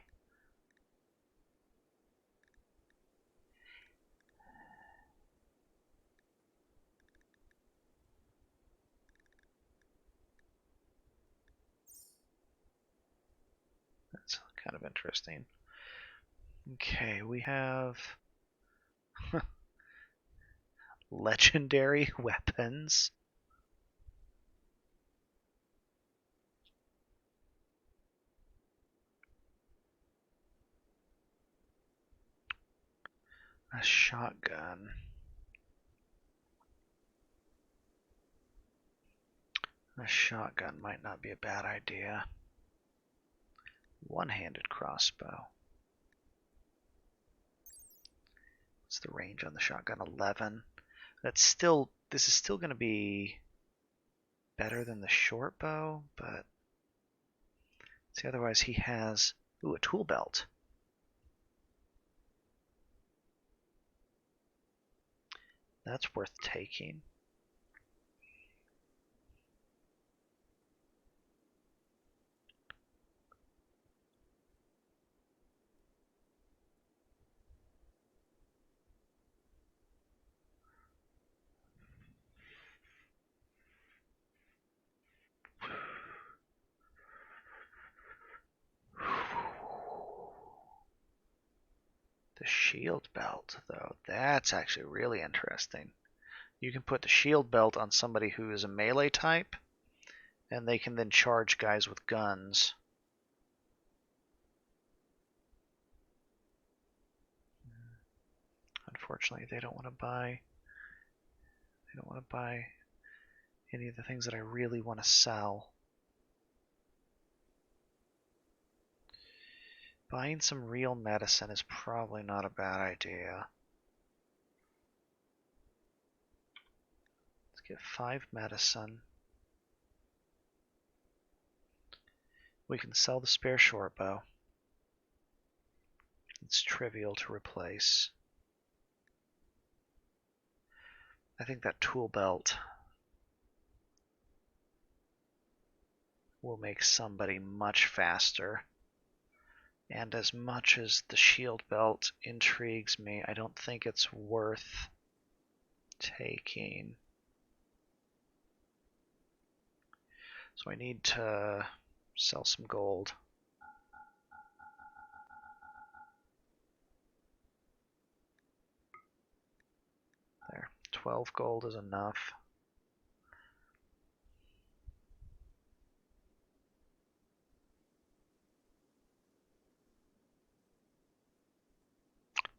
That's kind of interesting. Okay, we have legendary weapons. A shotgun. A shotgun might not be a bad idea. One-handed crossbow. What's the range on the shotgun? 11. That's still... This is still going to be better than the short bow, but... See, otherwise he has... Ooh, a tool belt. That's worth taking. The shield belt, though, that's actually really interesting. You can put the shield belt on somebody who is a melee type, and they can then charge guys with guns. Unfortunately, they don't want to buy... They don't want to buy any of the things that I really want to sell. Buying some real medicine is probably not a bad idea. Let's get 5 medicine. We can sell the spare short bow. It's trivial to replace. I think that tool belt will make somebody much faster. And as much as the shield belt intrigues me, I don't think it's worth taking. So I need to sell some gold. There, 12 gold is enough.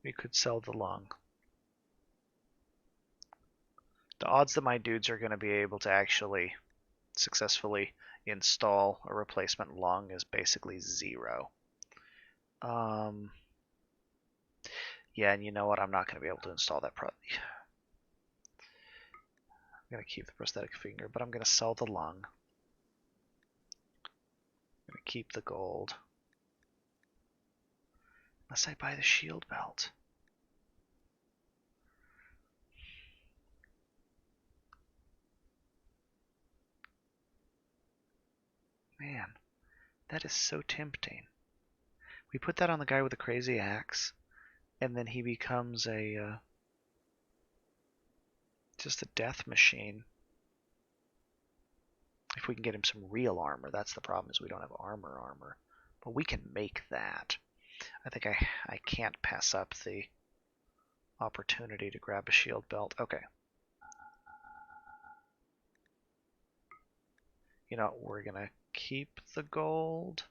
We could sell the lung. The odds that my dudes are going to be able to actually successfully install a replacement lung is basically 0. Yeah, and you know what? I'm not going to be able to install that I'm going to keep the prosthetic finger, but I'm going to sell the lung. I'm going to keep the gold. Unless I buy the shield belt. Man, that is so tempting. We put that on the guy with the crazy axe, and then he becomes a just a death machine. If we can get him some real armor, that's the problem, is we don't have armor. But we can make that. I think I can't pass up the opportunity to grab a shield belt. Okay. You know, we're going to keep the gold.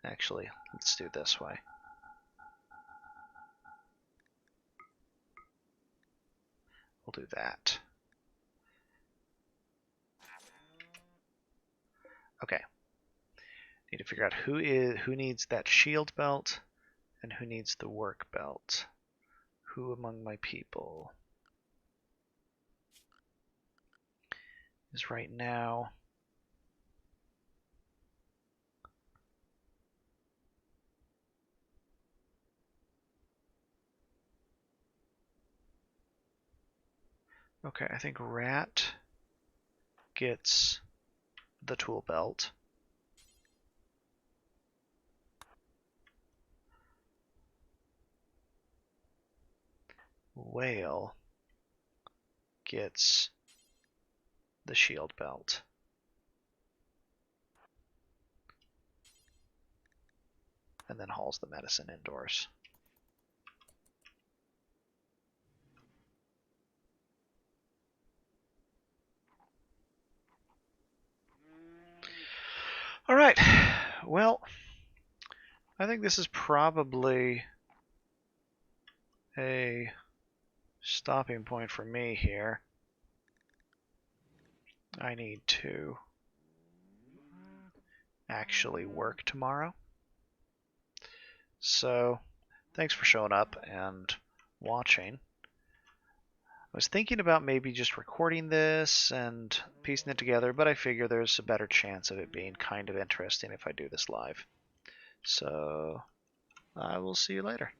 Actually, let's do it this way. We'll do that. Okay. Need to figure out who needs that shield belt and who needs the work belt. Who among my people is right now? Okay, I think Rat gets the tool belt. Whale gets the shield belt. And then hauls the medicine indoors. All right. Well, I think this is probably a stopping point for me here. I need to actually work tomorrow. So, thanks for showing up and watching. I was thinking about maybe just recording this and piecing it together, but I figure there's a better chance of it being kind of interesting if I do this live. So, I will see you later.